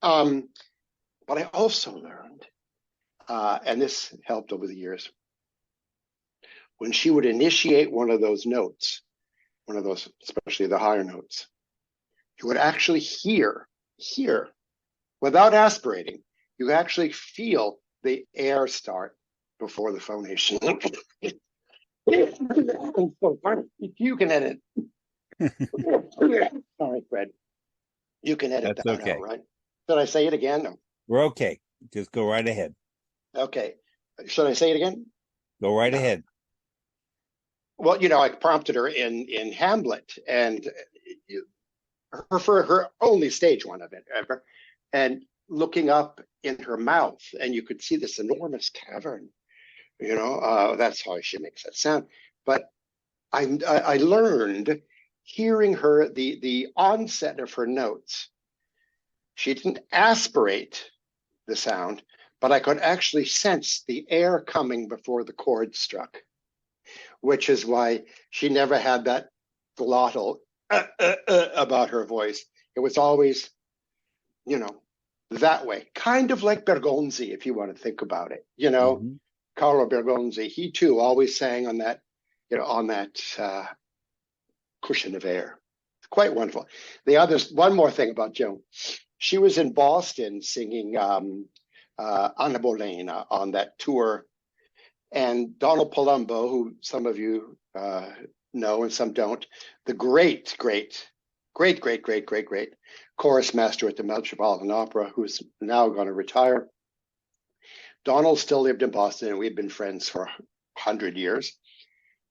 But I also learned, and this helped over the years, when she would initiate one of those notes, especially the higher notes, you would actually hear, without aspirating, you actually feel the air start before the phonation. You can edit. Sorry, Fred. You can edit That's that okay. out, right? Should I say it again? No. We're okay. Just go right ahead. Okay. Should I say it again? Go right ahead. Well, I prompted her in Hamlet, and for her only stage one of it ever, and looking up in her mouth, and you could see this enormous cavern. That's how she makes that sound. But I learned hearing her the onset of her notes. She didn't aspirate the sound, but I could actually sense the air coming before the chord struck, which is why she never had that glottal about her voice. It was always, that way, kind of like Bergonzi, if you want to think about it. Mm-hmm. Carlo Bergonzi, he too always sang on that, cushion of air. Quite wonderful. One more thing about Joan. She was in Boston singing Anna Bolena on that tour. And Donald Palumbo, who some of you know and some don't, the great chorus master at the Metropolitan Opera, who's now going to retire. Donald still lived in Boston, and we've been friends for 100 years.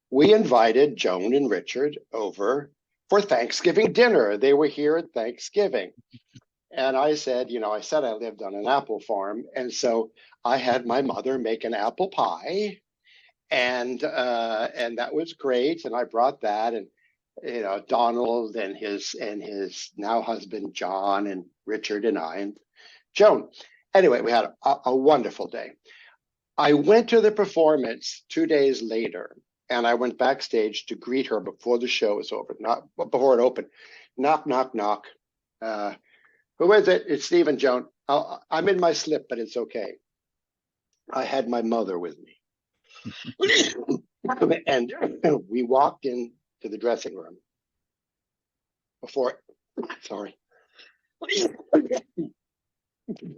We invited Joan and Richard over for Thanksgiving dinner. They were here at Thanksgiving. And I said, I lived on an apple farm. And so I had my mother make an apple pie. And that was great. And I brought that. And, Donald and his now husband, John, and Richard and I and Joan. Anyway, we had a wonderful day. I went to the performance 2 days later. And I went backstage to greet her before the show was over, not before it opened. Knock, knock, knock. Who is it? It's Steve and Joan. I'm in my slip, but it's okay. I had my mother with me. And we walked into the dressing room sorry.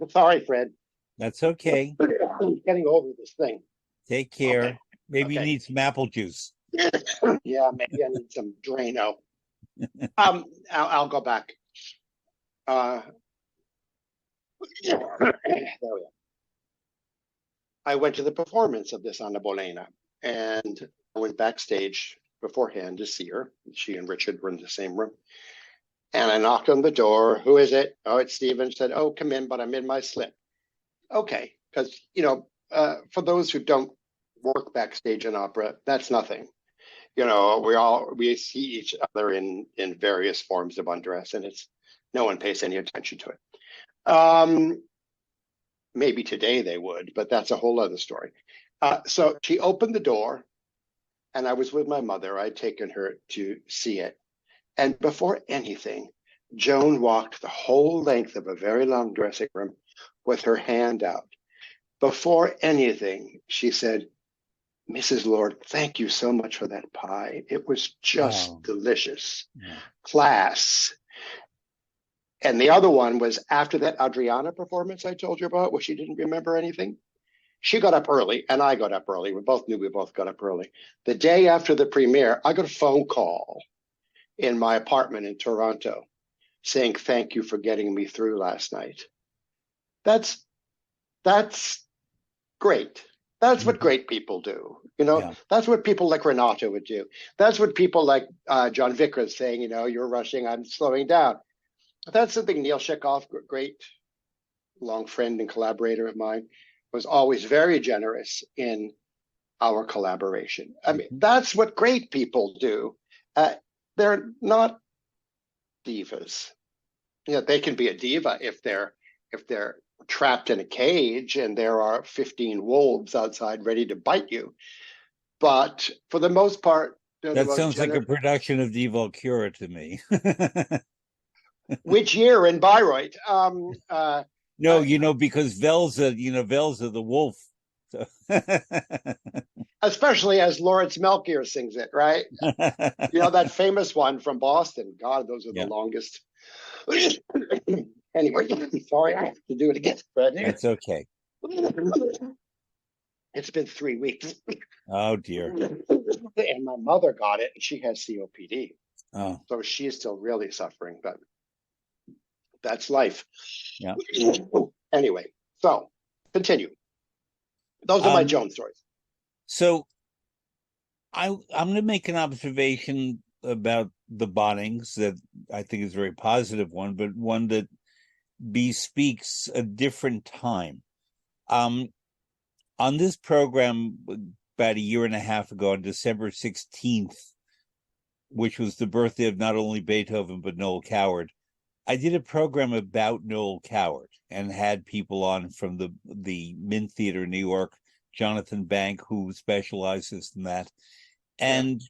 Sorry, Fred. That's okay. I'm getting over this thing. Take care. Okay. Maybe you need some apple juice. Yeah, maybe I need some Drano. I'll go back. There we go. I went to the performance of this Anna Bolena, and I went backstage beforehand to see her. She and Richard were in the same room. And I knocked on the door. Who is it? Oh, it's Stephen. Said, oh, come in, but I'm in my slip. Okay, because, for those who don't work backstage in opera, that's nothing. We see each other in various forms of undress, and no one pays any attention to it. Maybe today they would, but that's a whole other story. So she opened the door, and I was with my mother. I'd taken her to see it. And before anything, Joan walked the whole length of a very long dressing room with her hand out. Before anything, she said, Mrs. Lord, thank you so much for that pie. It was just delicious. Yeah. Class. And the other one was after that Adriana performance I told you about, where she didn't remember anything. She got up early, and I got up early. We both knew we both got up early. The day after the premiere, I got a phone call in my apartment in Toronto saying, thank you for getting me through last night. That's great. That's what great people do. That's what people like Renato would do. That's what people like John Vickers saying, you're rushing, I'm slowing down. That's something Neil Chekhov, great long friend and collaborator of mine, was always very generous in our collaboration. I mean, that's what great people do. They're not divas. They can be a diva if they're trapped in a cage and there are 15 wolves outside ready to bite you. But for the most part, that sounds like a production of Die Walküre to me. Which year in Bayreuth? No, because Velza the wolf. So. Especially as Lawrence Melchior sings it, right? That famous one from Boston. God, those are the longest. Anyway, sorry, I have to do it again, Fred. That's okay. It's been 3 weeks. Oh, dear. And my mother got it, and she has COPD. Oh. So she's still really suffering, but that's life. Yeah. Anyway, so continue. Those are my Joan stories. So I'm going to make an observation about the Bonnings that I think is a very positive one, but one that bespeaks a different time. Um, on this program about a year and a half ago, on December 16th, which was the birthday of not only Beethoven but Noel Coward, I did a program about Noel Coward and had people on from the Mint Theater in New York, Jonathan Bank, who specializes in that. Yeah, And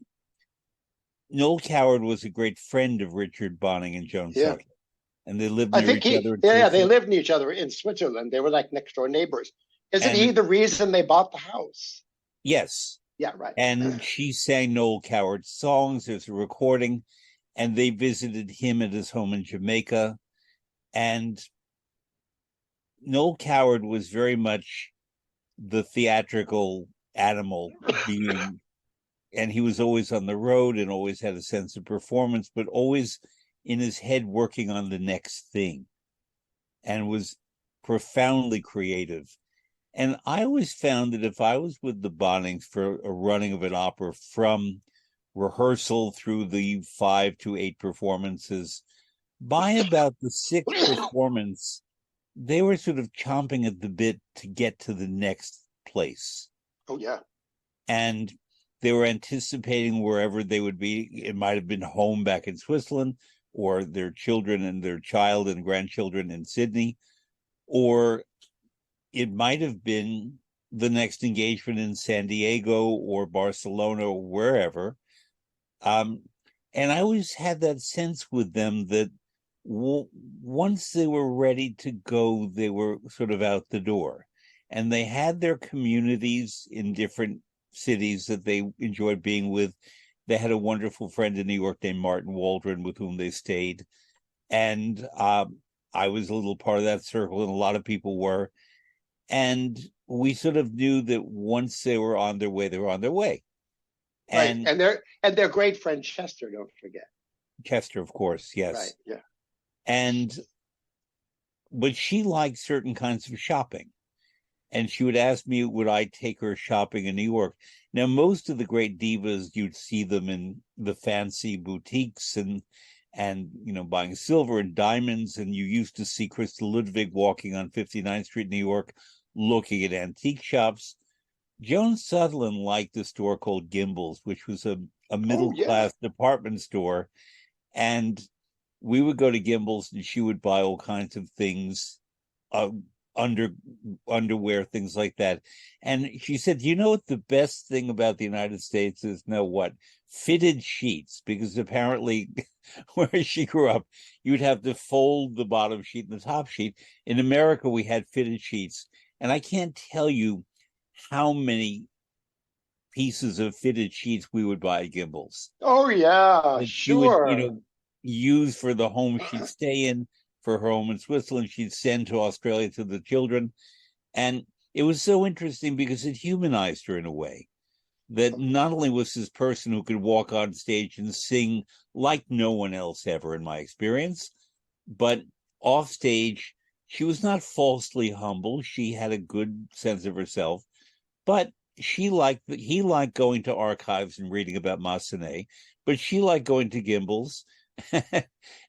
Noel Coward was a great friend of Richard Bonning and Joan yeah. Sutherland, and they lived I near think each other in yeah, they Switzerland. lived near each other in Switzerland. They were like next door neighbors. Isn't he And the reason they bought the house? yes, Yeah, right. and she sang Noel Coward's songs. There's a recording, and they visited him at his home in Jamaica. And Noel Coward was very much the theatrical animal being, and he was always on the road and always had a sense of performance, but always in his head working on the next thing, and was profoundly creative. And I always found that if I was with the Bonnings for a running of an opera from rehearsal through the 5 to 8 performances, by about the sixth performance, they were sort of chomping at the bit to get to the next place. Oh yeah. And they were anticipating wherever they would be. It might have been home back in Switzerland, or their children and their child and grandchildren in Sydney, or it might have been the next engagement in San Diego or Barcelona or wherever. Um, and I always had that sense with them that once they were ready to go, they were sort of out the door. And they had their communities in different cities that they enjoyed being with. They had a wonderful friend in New York named Martin Waldron with whom they stayed. And I was a little part of that circle, and a lot of people were. And we sort of knew that once they were on their way, they were on their way. Right. And And their great friend Chester, don't forget. Chester, of course, Right. yes. Yeah. And but she liked certain kinds of shopping. And she would ask me, would I take her shopping in New York? Now, most of the great divas, you'd see them in the fancy boutiques and buying silver and diamonds. And you used to see Crystal Ludwig walking on 59th Street, New York, looking at antique shops. Joan Sutherland liked a store called Gimbel's, which was a Oh middle yeah. class department store. And we would go to Gimbel's and she would buy all kinds of things, uh, under underwear, things like that. And she said, you know what the best thing about the United States is? No, what? Fitted sheets, because apparently where she grew up, you'd have to fold the bottom sheet and the top sheet. In America, we had fitted sheets. And I can't tell you how many pieces of fitted sheets we would buy at Gimbel's Oh yeah. that she would, Sure. use for the home she'd stay in, for her home in Switzerland, she'd send to Australia to the children. And it was so interesting because it humanized her in a way that not only was this person who could walk on stage and sing like no one else ever, in my experience, but off stage, she was not falsely humble. She had a good sense of herself, but he liked going to archives and reading about Massenet, but she liked going to Gimbel's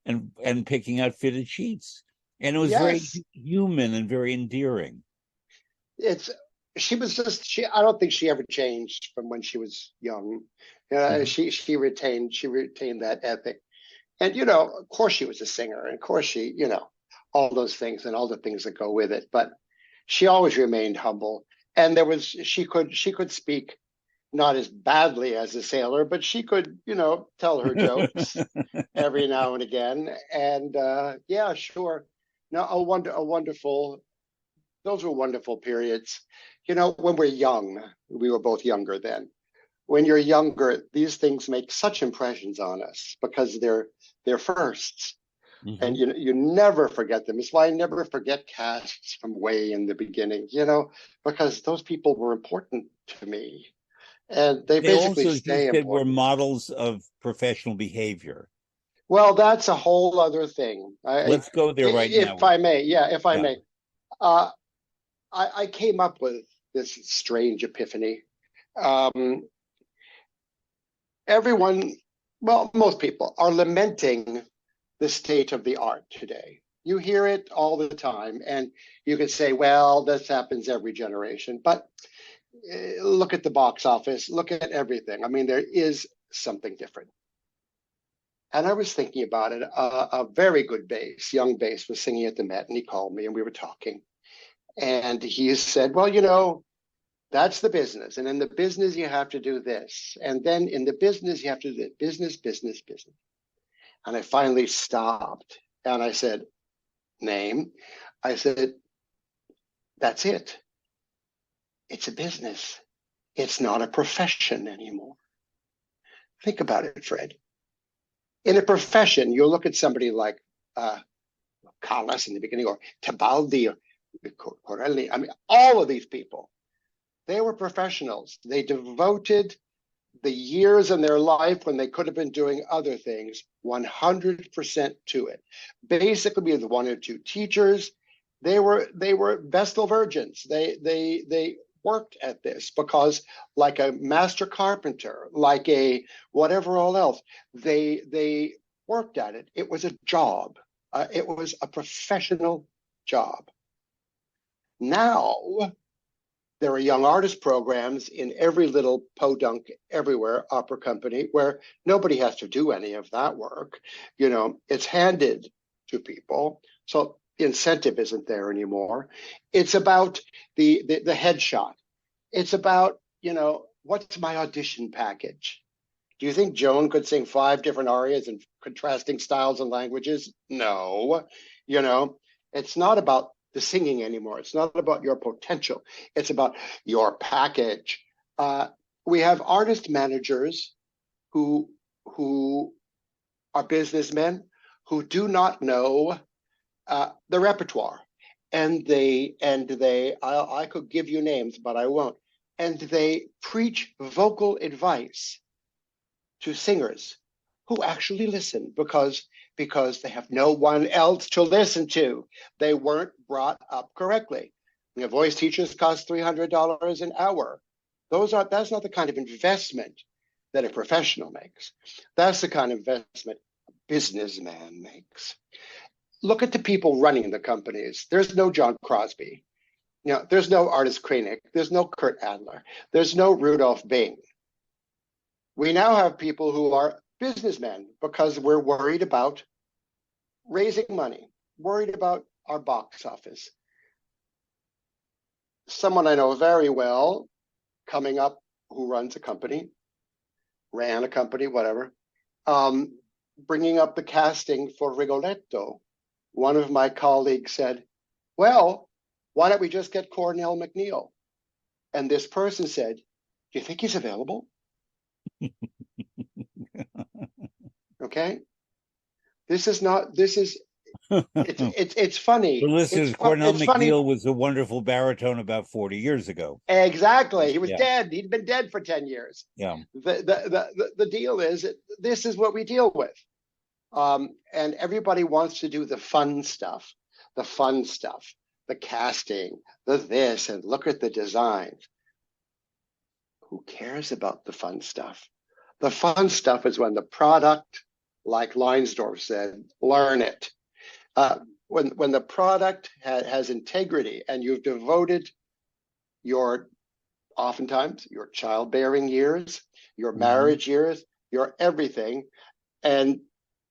and picking out fitted sheets. And it was very Yes. human and very endearing. It's she was just she I don't think she ever changed from when she was young. Mhm. She retained that ethic. And of course she was a singer, and of course all those things and all the things that go with it. But she always remained humble. And she could speak not as badly as a sailor, but she could, tell her jokes every now and again. And yeah, sure. No, a wonderful those were wonderful periods. When we're young, we were both younger then. When you're younger, these things make such impressions on us because they're firsts, and Mhm. you never forget them. It's why I never forget casts from way in the beginning. Because those people were important to me, and they They basically also, as you stay said, were important. models of professional behavior. Well, that's a whole other thing. Let's go there right now If with I that. may, yeah, if I Yeah. may, uh, I came up with this strange epiphany. Um, everyone, well, most people are lamenting the state of the art today. You hear it all the time, and you can say, well, this happens every generation. But look at the box office, look at everything. I mean, there is something different. And I was thinking about it. A very good bass, young bass, was singing at the Met, and he called me, and we were talking. And he said, well, you know, that's the business. And in the business, you have to do this. And then in the business, you have to do this. Business, business, business. And I finally stopped. And I said, name. I said, that's it. It's a business. It's not a profession anymore. Think about it, Fred. In a profession, you'll look at somebody like Callas in the beginning, or Tebaldi, or Corelli. I mean, all of these people, they were professionals. They devoted the years in their life when they could have been doing other things 100% to it. Basically, with one or two teachers, they were Vestal virgins. They worked at this because, like a master carpenter, like a whatever all else, they worked at it. It was a job. It was a professional job. Now, there are young artist programs in every little podunk everywhere opera company where nobody has to do any of that work. You know, it's handed to people. So incentive isn't there anymore. It's about the headshot. It's about, you know, what's my audition package? Do you think Joan could sing 5 different arias in contrasting styles and languages? No. You know, it's not about the singing anymore. It's not about your potential. It's about your package. We have artist managers who are businessmen who do not know the repertoire, and I could give you names, but I won't. And they preach vocal advice to singers who actually listen because they have no one else to listen to. They weren't brought up correctly. You know, voice teachers cost $300 an hour. That's not the kind of investment that a professional makes. That's the kind of investment a businessman makes. Look at the people running the companies. There's no John Crosby. You know, there's no Artis Kranick. There's no Kurt Adler. There's no Rudolph Bing. We now have people who are businessmen because we're worried about raising money, worried about our box office. Someone I know very well coming up who runs a company, ran a company, whatever, bringing up the casting for Rigoletto. One of my colleagues said, well, why don't we just get Cornell McNeil? And this person said, do you think he's available? Okay. It's funny. For listeners, Cornell McNeil was a wonderful baritone about 40 years ago. Exactly. He was dead. He'd been dead for 10 years. Yeah. The deal is, this is what we deal with. And everybody wants to do the fun stuff, the casting, the this, and look at the designs. Who cares about the fun stuff? The fun stuff is when the product, like Leinsdorf said, learn it. When the product has integrity and you've devoted oftentimes your childbearing years, your marriage years, your everything. And,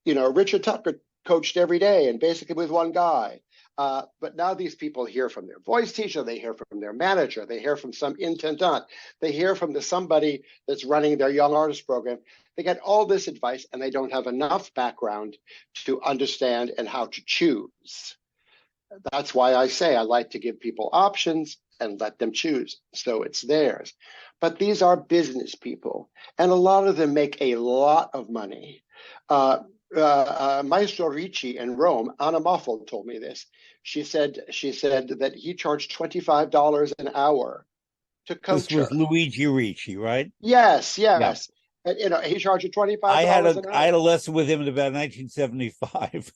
you know, Richard Tucker coached every day and basically with one guy. But now these people hear from their voice teacher, they hear from their manager, they hear from some intendant, they hear from somebody that's running their young artist program. They get all this advice and they don't have enough background to understand and how to choose. That's why I say I like to give people options and let them choose, so it's theirs. But these are business people, and a lot of them make a lot of money. Maestro Ricci in Rome, Anna Moffel told me this. She said that he charged $25 an hour to coach her. This was Luigi Ricci, right? Yes. Yeah. And, you know, he charged $25 an hour. I had a lesson with him in about 1975.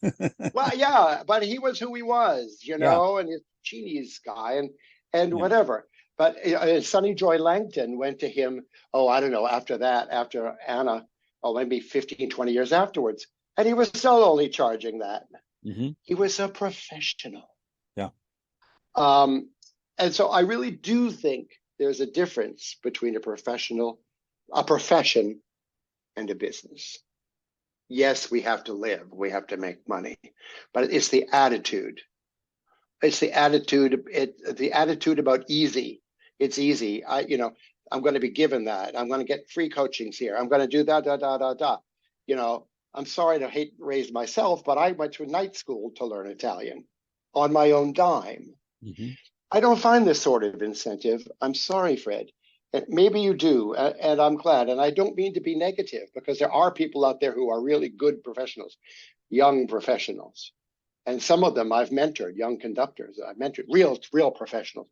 Well, yeah, but he was who he was, you know, and he's a Chinese guy and whatever. But Sonny Joy Langton went to him, oh, I don't know, after that, after Anna, oh, maybe 15, 20 years afterwards. And he was still only charging that. Mm-hmm. He was a professional. Yeah. And so I really do think there's a difference between a profession, and a business. Yes, we have to live, we have to make money, but it's the attitude. It's the attitude. The attitude about easy. It's easy. I'm going to be given that. I'm going to get free coachings here. I'm going to do that, da da da da. I'm sorry to raise myself, but I went to night school to learn Italian on my own dime. Mm-hmm. I don't find this sort of incentive. I'm sorry, Fred. Maybe you do, and I'm glad. And I don't mean to be negative, because there are people out there who are really good professionals, young professionals. And some of them I've mentored, young conductors. I've mentored real professionals.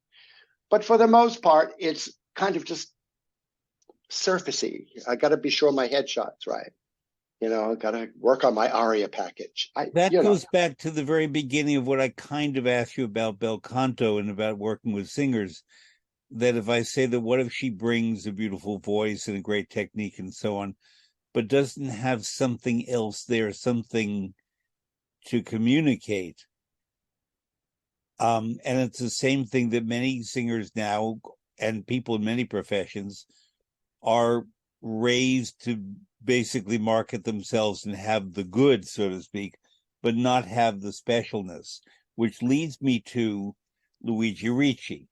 But for the most part, it's kind of just surfacey. I got to be sure my headshot's right. I got to work on my aria package. That goes back to the very beginning of what I kind of asked you about Belcanto and about working with singers. That if I say that, what if she brings a beautiful voice and a great technique and so on, but doesn't have something else there, something to communicate? And it's the same thing that many singers now and people in many professions are raised to basically market themselves and have the goods, so to speak, but not have the specialness, which leads me to Luigi Ricci.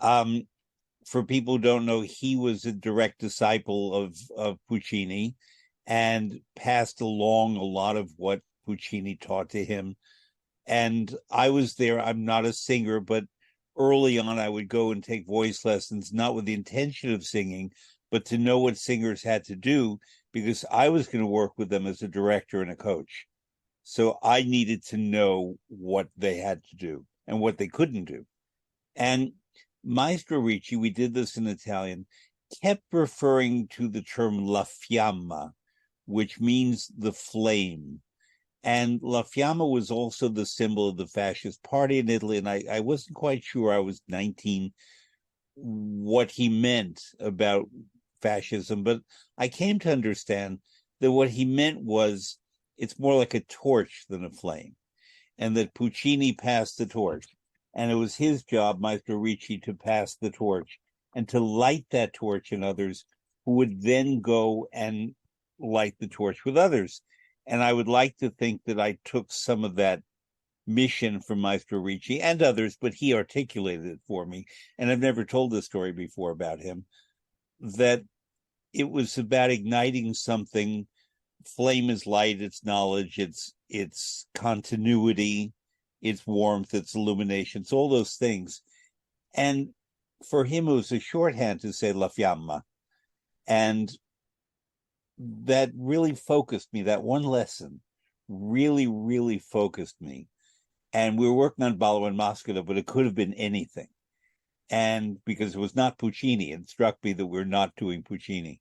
For people who don't know, he was a direct disciple of Puccini and passed along a lot of what Puccini taught to him. And I was there. I'm not a singer, but early on, I would go and take voice lessons, not with the intention of singing, but to know what singers had to do, because I was going to work with them as a director and a coach. So I needed to know what they had to do and what they couldn't do. And Maestro Ricci, we did this in Italian, kept referring to the term la fiamma, which means the flame. And La Fiamma was also the symbol of the fascist party in Italy. And I wasn't quite sure, I was 19, what he meant about fascism. But I came to understand that what he meant was it's more like a torch than a flame. And that Puccini passed the torch. And it was his job, Maestro Ricci, to pass the torch and to light that torch in others, who would then go and light the torch with others. And I would like to think that I took some of that mission from Maestro Ricci and others, but he articulated it for me. And I've never told this story before about him, that it was about igniting something. Flame is light, it's knowledge, it's continuity, it's warmth, it's illumination, it's all those things. And for him, it was a shorthand to say La Fiamma. And that really focused me. That one lesson really, really focused me. And we were working on Ballo and Maschera, but it could have been anything. And because it was not Puccini, it struck me that we're not doing Puccini.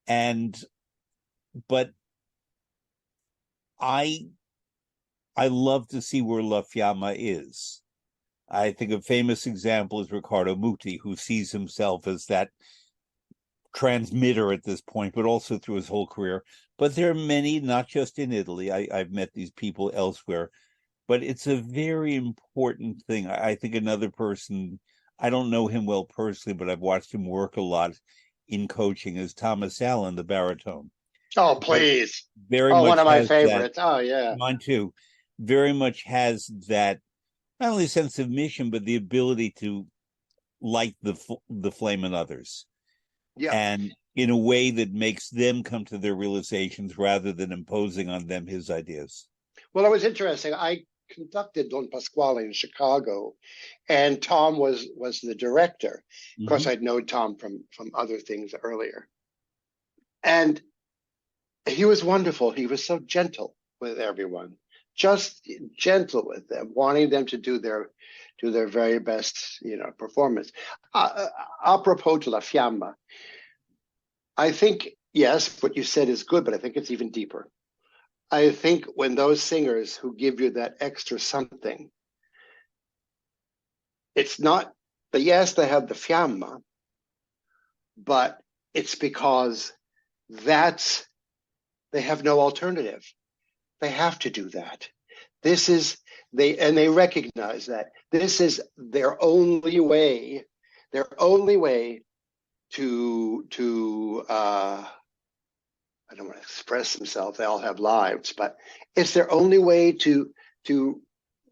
But I love to see where La Fiamma is. I think a famous example is Riccardo Muti, who sees himself as that transmitter at this point, but also through his whole career. But there are many, not just in Italy. I've met these people elsewhere, but it's a very important thing. I think another person, I don't know him well personally, but I've watched him work a lot in coaching, is Thomas Allen, the baritone. Oh, please. Very much one of my that, favorites. Oh, yeah. mine too. Very much has that, not only sense of mission, but the ability to light the flame in others. Yeah. And in a way that makes them come to their realizations rather than imposing on them his ideas. Well, it was interesting. I conducted Don Pasquale in Chicago, and Tom was the director. Of course, I'd known Tom from other things earlier. And he was wonderful. He was so gentle with everyone, just gentle with them, wanting them to do their very best, performance. Apropos to La Fiamma, I think, yes, what you said is good, but I think it's even deeper. I think when those singers who give you that extra something, it's not But yes, they have the fiamma, but it's because that's they have no alternative. They have to do that. This is they recognize that this is their only way to I don't want to express themselves. They all have lives, but it's their only way to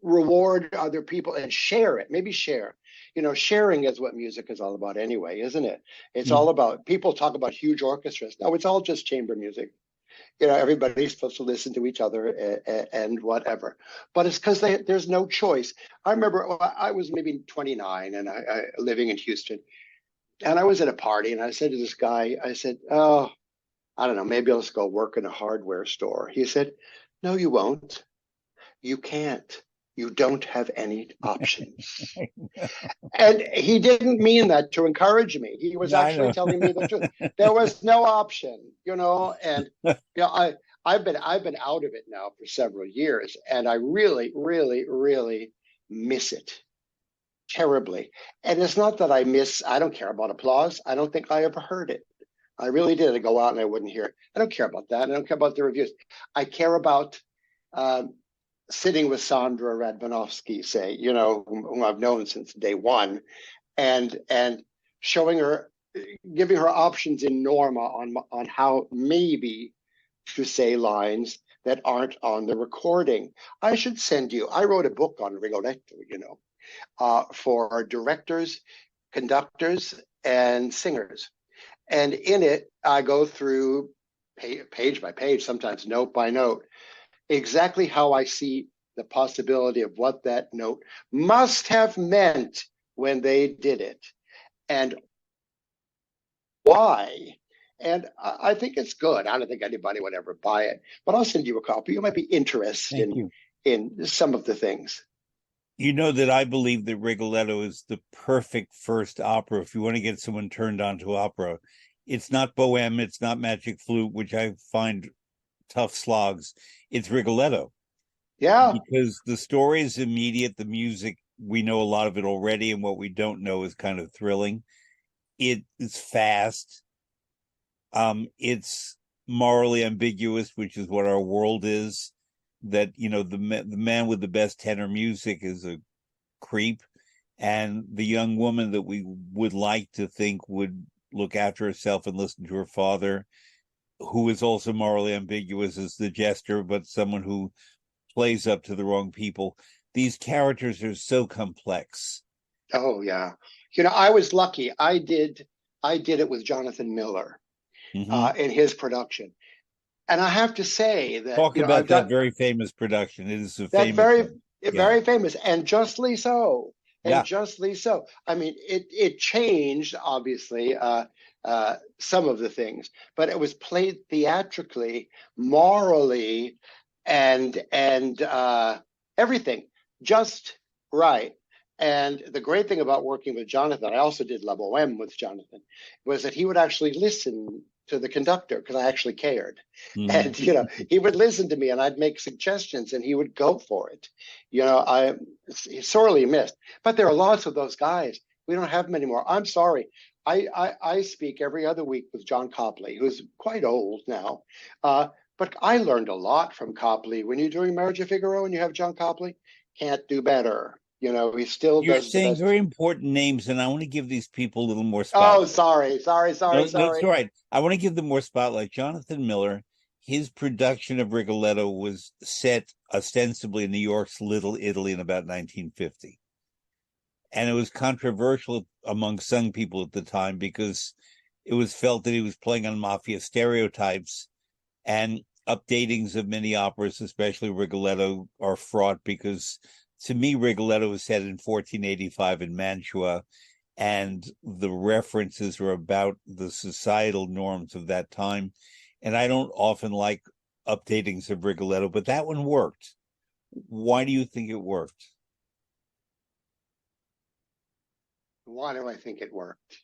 reward other people and share it. Maybe share. You know, sharing is what music is all about anyway, isn't it? It's all Mhm. about people talk about huge orchestras. No, it's all just chamber music. You know, everybody's supposed to listen to each other and whatever. But it's because there's no choice. I remember I was maybe 29 and I living in Houston, and I was at a party, and I said to this guy, I said, "Oh, I don't know, maybe I'll just go work in a hardware store." He said, "No, you won't. You can't. You don't have any options." And he didn't mean that to encourage me. He was I actually know. telling me the truth. There was no option, you know, and you know, I've been out of it now for several years, and I really, really, really miss it terribly. And it's not that I don't care about applause. I don't think I ever heard it. I really did. I go out and I wouldn't hear it. I don't care about that. I don't care about the reviews. I care about um, sitting with Sandra Radvanovsky, say, you know, whom I've known since day one, and showing her, giving her options in Norma on how maybe to say lines that aren't on the recording. I should send you. I wrote a book on Rigoletto, you know, for directors, conductors, and singers. And in it, I go through page by page, sometimes note by note, exactly how I see the possibility of what that note must have meant when they did it and why. And I think it's good. I don't think anybody would ever buy it, but I'll send you a copy. You might be interested Thank you. in some of the things. You know that I believe that Rigoletto is the perfect first opera if you want to get someone turned on to opera. It's not Bohème, it's not Magic Flute, which I find tough slogs. It's Rigoletto Yeah. because the story is immediate. The music, we know a lot of it already, and what we don't know is kind of thrilling. It is fast. It's morally ambiguous, which is what our world is. That the man with the best tenor music is a creep, and the young woman that we would like to think would look after herself and listen to her father, who is also morally ambiguous, is the jester, but someone who plays up to the wrong people. These characters are so complex. Oh yeah. You know, I was lucky. I did it with Jonathan Miller Mm-hmm. in his production. And I have to say that, Talk you know, about I've that done very famous production. It is a that famous very, one. Yeah. very famous and justly so. And Yeah. justly so. I mean, it changed, obviously, some of the things, but it was played theatrically, morally, and everything just right. And the great thing about working with Jonathan, I also did La Boheme with Jonathan, was that he would actually listen to the conductor because I actually cared. Mm-hmm. And, you know, he would listen to me and I'd make suggestions and he would go for it. You know, he's sorely missed. But there are lots of those guys. We don't have them anymore. I'm sorry. I speak every other week with John Copley, who's quite old now. But I learned a lot from Copley. When you're doing Marriage of Figaro and you have John Copley, can't do better. You know, he still You're does the saying best. very important names, and I want to give these people a little more Oh, spotlight. sorry, sorry, No, sorry, no, it's sorry. all right. I want to give them more spotlight. Jonathan Miller, his production of Rigoletto was set ostensibly in New York's Little Italy in about 1950. And it was controversial among some people at the time because it was felt that he was playing on mafia stereotypes, and updatings of many operas, especially Rigoletto, are fraught because to me, Rigoletto was set in 1485 in Mantua, and the references are about the societal norms of that time. And I don't often like updatings of Rigoletto, but that one worked. Why do you think it worked? Why do I think it worked?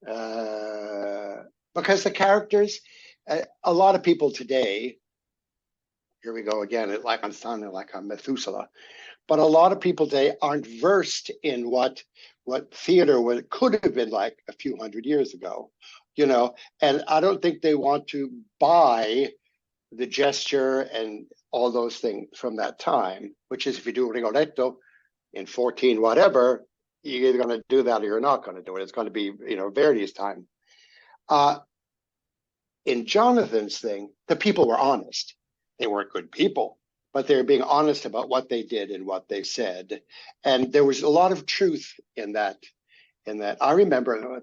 Uh, because the characters, a lot of people today, here we go again, like I'm sounding like I'm Methuselah, but a lot of people today aren't versed in what theater could have been like a few hundred years ago, and I don't think they want to buy the gesture and all those things from that time, which is if you do Rigoletto in 14 whatever, you're either going to do that or you're not going to do it. It's going to be, Verdi's time. In Jonathan's thing, the people were honest. They weren't good people, but they were being honest about what they did and what they said. And there was a lot of truth in that. I remember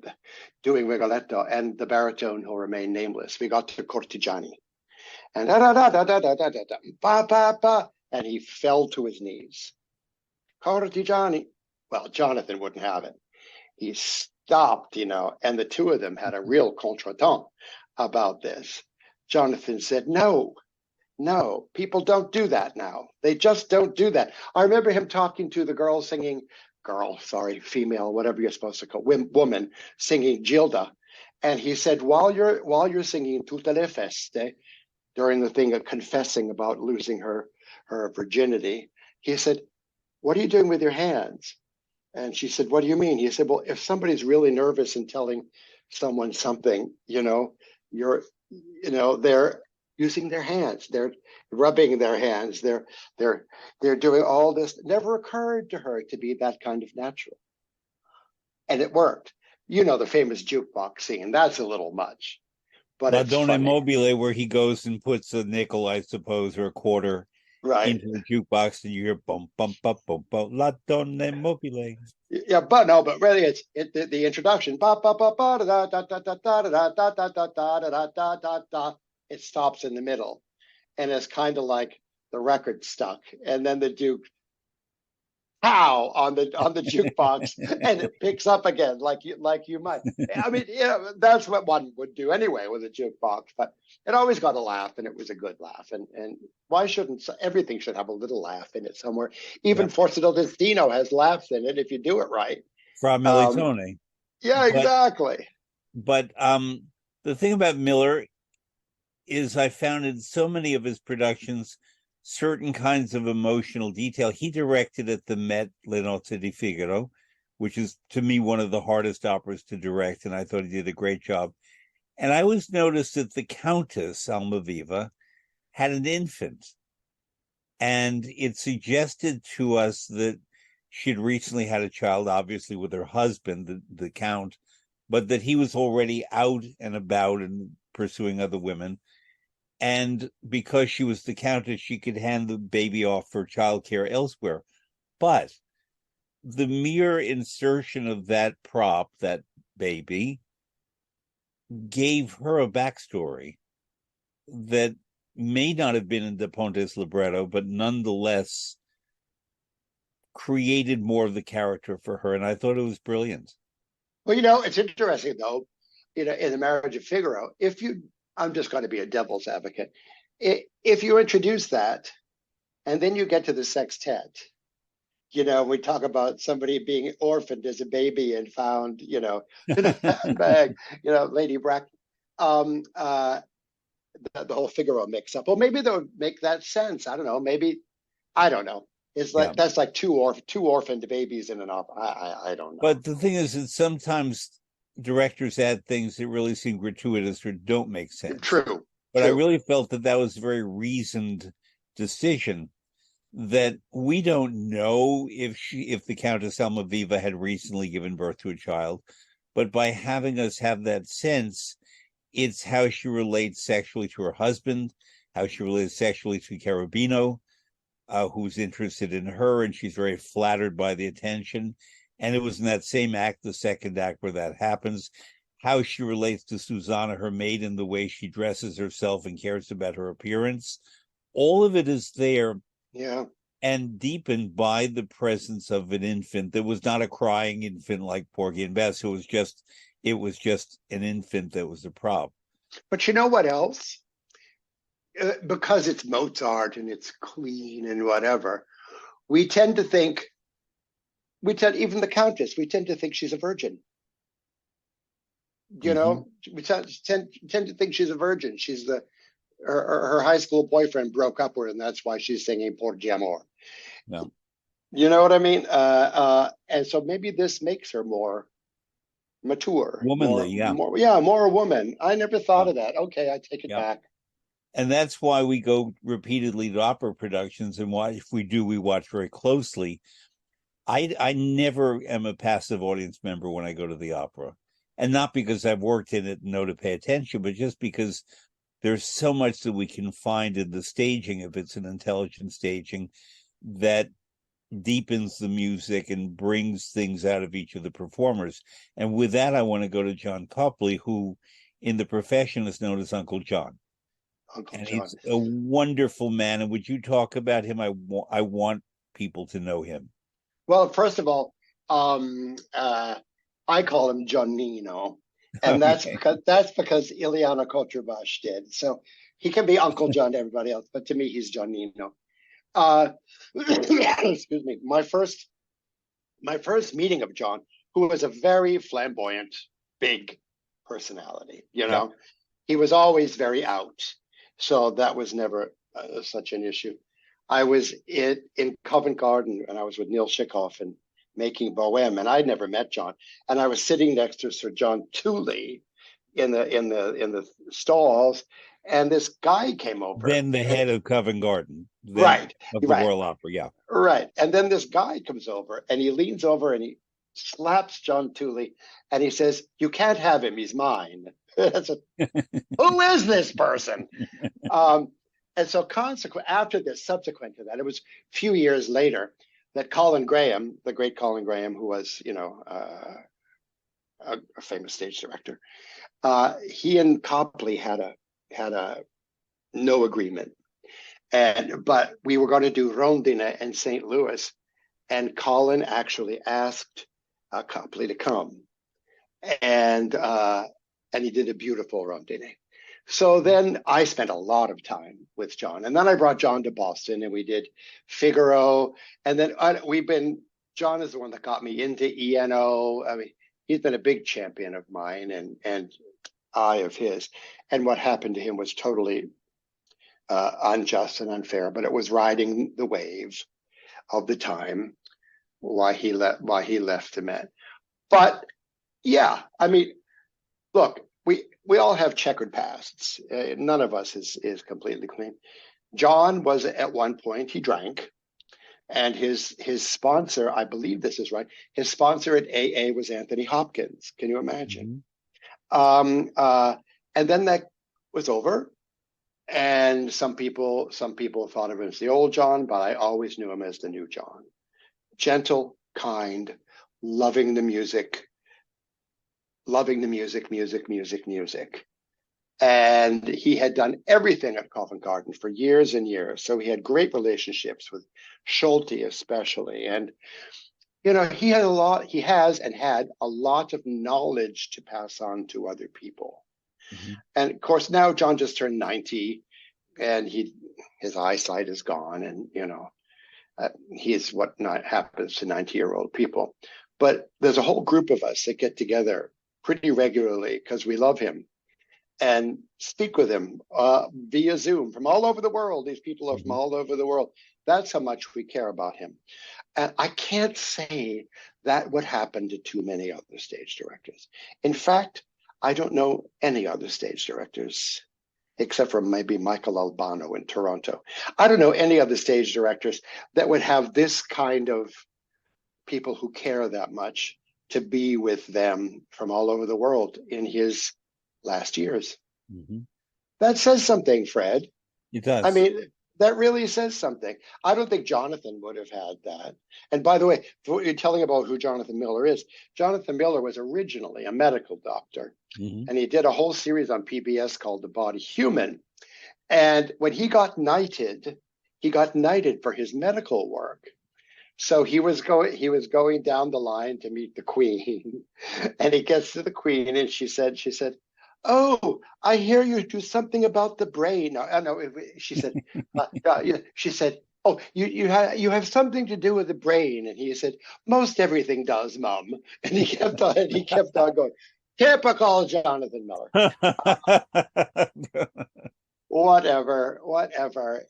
doing Rigoletto and the baritone who remained nameless. We got to Cortigiani. And and he fell to his knees. Cortigiani. Well, Jonathan wouldn't have it. He stopped, and the two of them had a real contretemps about this. Jonathan said, no, people don't do that now. They just don't do that. I remember him talking to the female, whatever you're supposed to call, woman, singing Gilda. And he said, while you're singing Tutte le feste, during the thing of confessing about losing her virginity, he said, what are you doing with your hands? And she said, what do you mean? He said, well, if somebody's really nervous and telling someone something, they're using their hands, they're rubbing their hands, they're doing all this. It never occurred to her to be that kind of natural. And it worked. The famous jukebox scene, that's a little much. But La it's Donna funny. Mobile, where he goes and puts a nickel, I suppose, or a quarter into the jukebox, and you hear bum bum bum bum bum La Donna Mobile. Yeah, but really, it's the introduction. It stops in the middle, and it's kind of like the record stuck, and then the Duke pow on the jukebox, and it picks up again, like you might. I mean, that's what one would do anyway with a jukebox, but it always got a laugh, and it was a good laugh. And why shouldn't everything should have a little laugh in it somewhere? Even Forza del Destino has laughs in it if you do it right. Fra Melitone. Yeah, exactly. But the thing about Miller is I found in so many of his productions certain kinds of emotional detail. He directed at the Met Le Nozze di Figaro, which is to me one of the hardest operas to direct, and I thought he did a great job. And I always noticed that the Countess Almaviva had an infant, and it suggested to us that she'd recently had a child, obviously with her husband, the Count, but that he was already out and about and pursuing other women. And because she was the Countess, she could hand the baby off for childcare elsewhere. But the mere insertion of that prop, that baby, gave her a backstory that may not have been in Da Ponte's libretto, but nonetheless created more of the character for her. And I thought it was brilliant. Well, it's interesting, though, in The Marriage of Figaro, I'm just going to be a devil's advocate. If you introduce that, and then you get to the sextet, we talk about somebody being orphaned as a baby and found, in a bag, Lady Brack, the whole Figaro mix-up. Well, maybe that would make that sense. I don't know. Maybe, I don't know. It's like that's like two orphaned babies in an opera. I don't know. But the thing is that sometimes directors add things that really seem gratuitous or don't make sense. True. I really felt that was a very reasoned decision, that we don't know if the Countess Almaviva had recently given birth to a child, but by having us have that sense, it's how she relates sexually to her husband, how she relates sexually to Cherubino, who's interested in her, and she's very flattered by the attention. And it was in that same act, the second act, where that happens, how she relates to Susanna, her maid, and the way she dresses herself and cares about her appearance. All of it is there. Yeah. And deepened by the presence of an infant that was not a crying infant like Porgy and Bess. It was just an infant that was a prop. But you know what else? Because it's Mozart and it's clean and whatever, we tend to think, even the Countess, we tend to think she's a virgin. We tend to think she's a virgin. She's her high school boyfriend broke up with her, and that's why she's singing Por di Amor. No. You know what I mean? And so maybe this makes her more mature, Womanly, yeah. yeah, more a woman. I never thought Yeah. of that. Okay, I take it Yeah. back. And that's why we go repeatedly to opera productions, and why, if we do, we watch very closely. I never am a passive audience member when I go to the opera, and not because I've worked in it and know to pay attention, but just because there's so much that we can find in the staging, if it's an intelligent staging, that deepens the music and brings things out of each of the performers. And with that, I want to go to John Copley, who in the profession is known as Uncle John. Uncle And John. he's a wonderful man. And would you talk about him? I want people to know him. Well, first of all, um, uh, I call him Giannino, and Okay. that's because Ileana Kotrbash did. So he can be Uncle John to everybody else, but to me, he's Giannino. Uh, excuse me. My first meeting of John, who was a very flamboyant, big personality. Yep. He was always very out, so that was never such an issue. I was in Covent Garden and I was with Neil Schikoff and making Bohème, and I'd never met John. And I was sitting next to Sir John Tooley in the stalls, and this guy came over. Then the head of Covent Garden, then Right, of the right, Royal Opera. Yeah. right. And then this guy comes over and he leans over and he slaps John Tooley and he says, "You can't have him. He's mine." Who is this person? Um, and so subsequent to that, it was a few years later that Colin Graham, the great Colin Graham, who was, a famous stage director, he and Copley had a no agreement, but we were going to do Rondine in St. Louis, and Colin actually asked Copley to come, and he did a beautiful Rondine. So then I spent a lot of time with John, and then I brought John to Boston, and we did Figaro, and then John is the one that got me into ENO. I mean, he's been a big champion of mine, and I of his. And what happened to him was totally unjust and unfair, but it was riding the wave of the time why he left the Met. But yeah, I mean, look, we all have checkered pasts. None of us is completely clean. John was at one point, he drank, and his sponsor, I believe this is right, his sponsor at AA was Anthony Hopkins. Can you imagine? Mm-hmm. And then that was over, and some people thought of him as the old John, but I always knew him as the new John. Gentle, kind, loving the music, music. And he had done everything at Covent Garden for years and years. So he had great relationships with Schulte, especially. And, he has and had a lot of knowledge to pass on to other people. Mm-hmm. And of course, now John just turned 90 and his eyesight is gone. And, he's what not happens to 90-year-old people. But there's a whole group of us that get together pretty regularly because we love him and speak with him via Zoom from all over the world. These people are from all over the world. That's how much we care about him. And I can't say that would happen to too many other stage directors. In fact, I don't know any other stage directors except for maybe Michael Albano in Toronto. I don't know any other stage directors that would have this kind of people who care that much to be with them from all over the world in his last years. Mm-hmm. That says something, Fred. It does. I mean, that really says something. I don't think Jonathan would have had that. And by the way, you're telling about who Jonathan Miller is. Jonathan Miller was originally a medical doctor, and he did a whole series on PBS called The Body Human. And when he got knighted for his medical work. So he was going down the line to meet the Queen, and he gets to the Queen, and she said, "Oh, I hear you do something about the brain." No, she said, she said, "Oh, you have something to do with the brain," and he said, "Most everything does, Mum." And he kept on going. Typical Jonathan Miller. Whatever.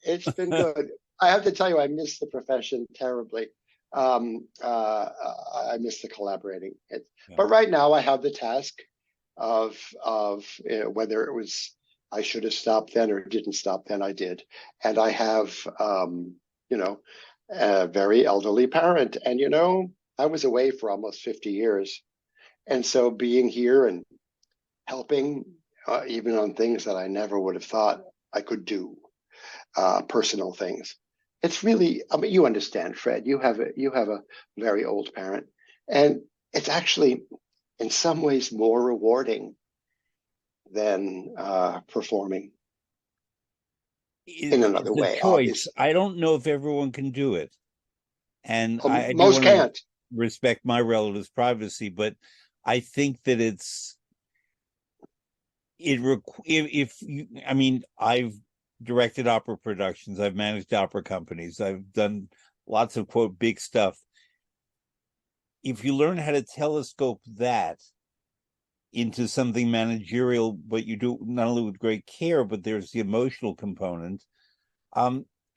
It's been good. I have to tell you, I miss the profession terribly. I miss the collaborating. Yeah. But right now, I have the task of whether it was I should have stopped then or didn't stop then. I did, and I have a very elderly parent, and I was away for almost 50 years, and so being here and helping, even on things that I never would have thought I could do, personal things. It's really, I mean, you understand, Fred. You have a very old parent, and it's actually, in some ways, more rewarding than performing in another It's a way. choice. Obviously, I don't know if everyone can do it. And I do most want to can't. respect my relatives' privacy, but I think that if you, I mean, I've directed opera productions, I've managed opera companies, I've done lots of quote big stuff. If you learn how to telescope that into something managerial, but you do not only with great care, but there's the emotional component,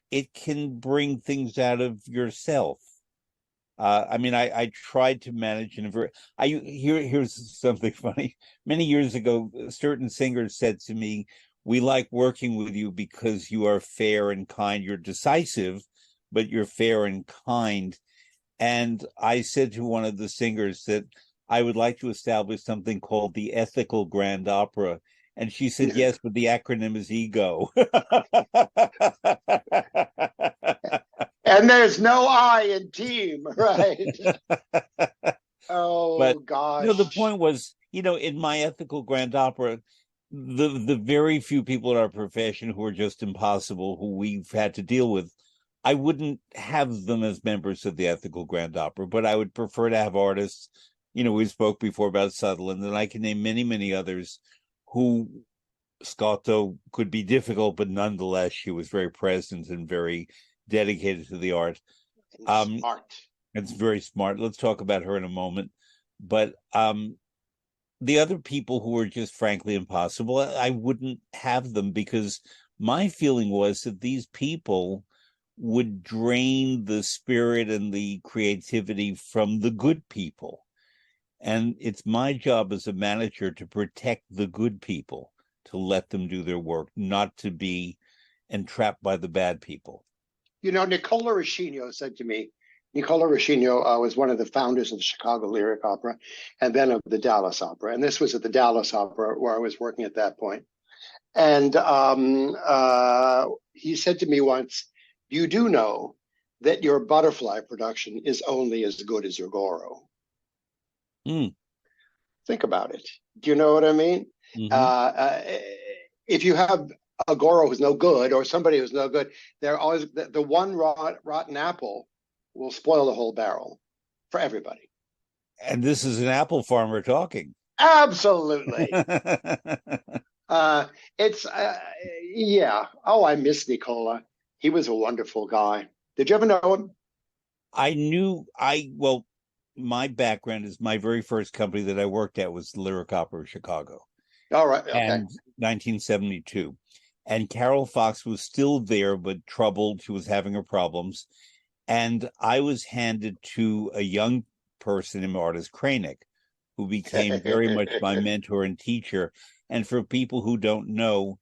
it can bring things out of yourself. I mean, I tried to manage here's something funny. Many years ago, certain singers said to me, "We like working with you because you are fair and kind. You're decisive, but you're fair and kind." And I said to one of the singers that I would like to establish something called the Ethical Grand Opera. And she said, "Yes, but the acronym is EGO." And there's no I in team, right? Oh But no, the gosh. point was, in my Ethical Grand Opera, the very few people in our profession who are just impossible, who we've had to deal with, I wouldn't have them as members of the Ethical Grand Opera, but I would prefer to have artists. We spoke before about Sutherland, and I can name many, many others who Scotto could be difficult, but nonetheless, she was very present and very dedicated to the art. And Um, smart. it's very smart. Let's talk about her in a moment. But the other people who were just frankly impossible, I wouldn't have them because my feeling was that these people would drain the spirit and the creativity from the good people. And it's my job as a manager to protect the good people, to let them do their work, not to be entrapped by the bad people. Nicola Ruscino said to me, Nicola Ruscino was one of the founders of the Chicago Lyric Opera and then of the Dallas Opera. And this was at the Dallas Opera where I was working at that point. And he said to me once, "You do know that your butterfly production is only as good as your Goro." Mm. Think about it. Do you know what I mean? Mm-hmm. If you have a Goro who's no good or somebody who's no good, they're always the one rotten apple will spoil the whole barrel for everybody. And this is an apple farmer talking. Absolutely. It's yeah. Oh, I miss Nicola. He was a wonderful guy. Did you ever know him? Well, my background is my very first company that I worked at was Lyric Opera of Chicago. All right. Okay. And 1972. And Carol Fox was still there, but troubled. She was having her problems. And I was handed to a young person named Artis Kranick, who became very much my mentor and teacher. And for people who don't know,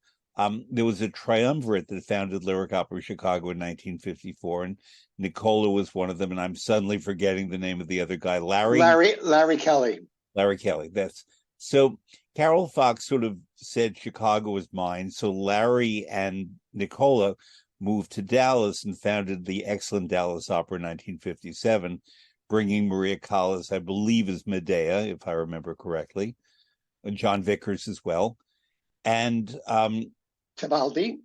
there was a triumvirate that founded Lyric Opera Chicago in 1954, and Nicola was one of them. And I'm suddenly forgetting the name of the other guy, Larry Kelly. Larry Kelly. That's so. Carol Fox sort of said Chicago is mine. So Larry and Nicola moved to Dallas and founded the excellent Dallas Opera in 1957, bringing Maria Callas, I believe, as Medea, if I remember correctly, and John Vickers as well. And Tebaldi.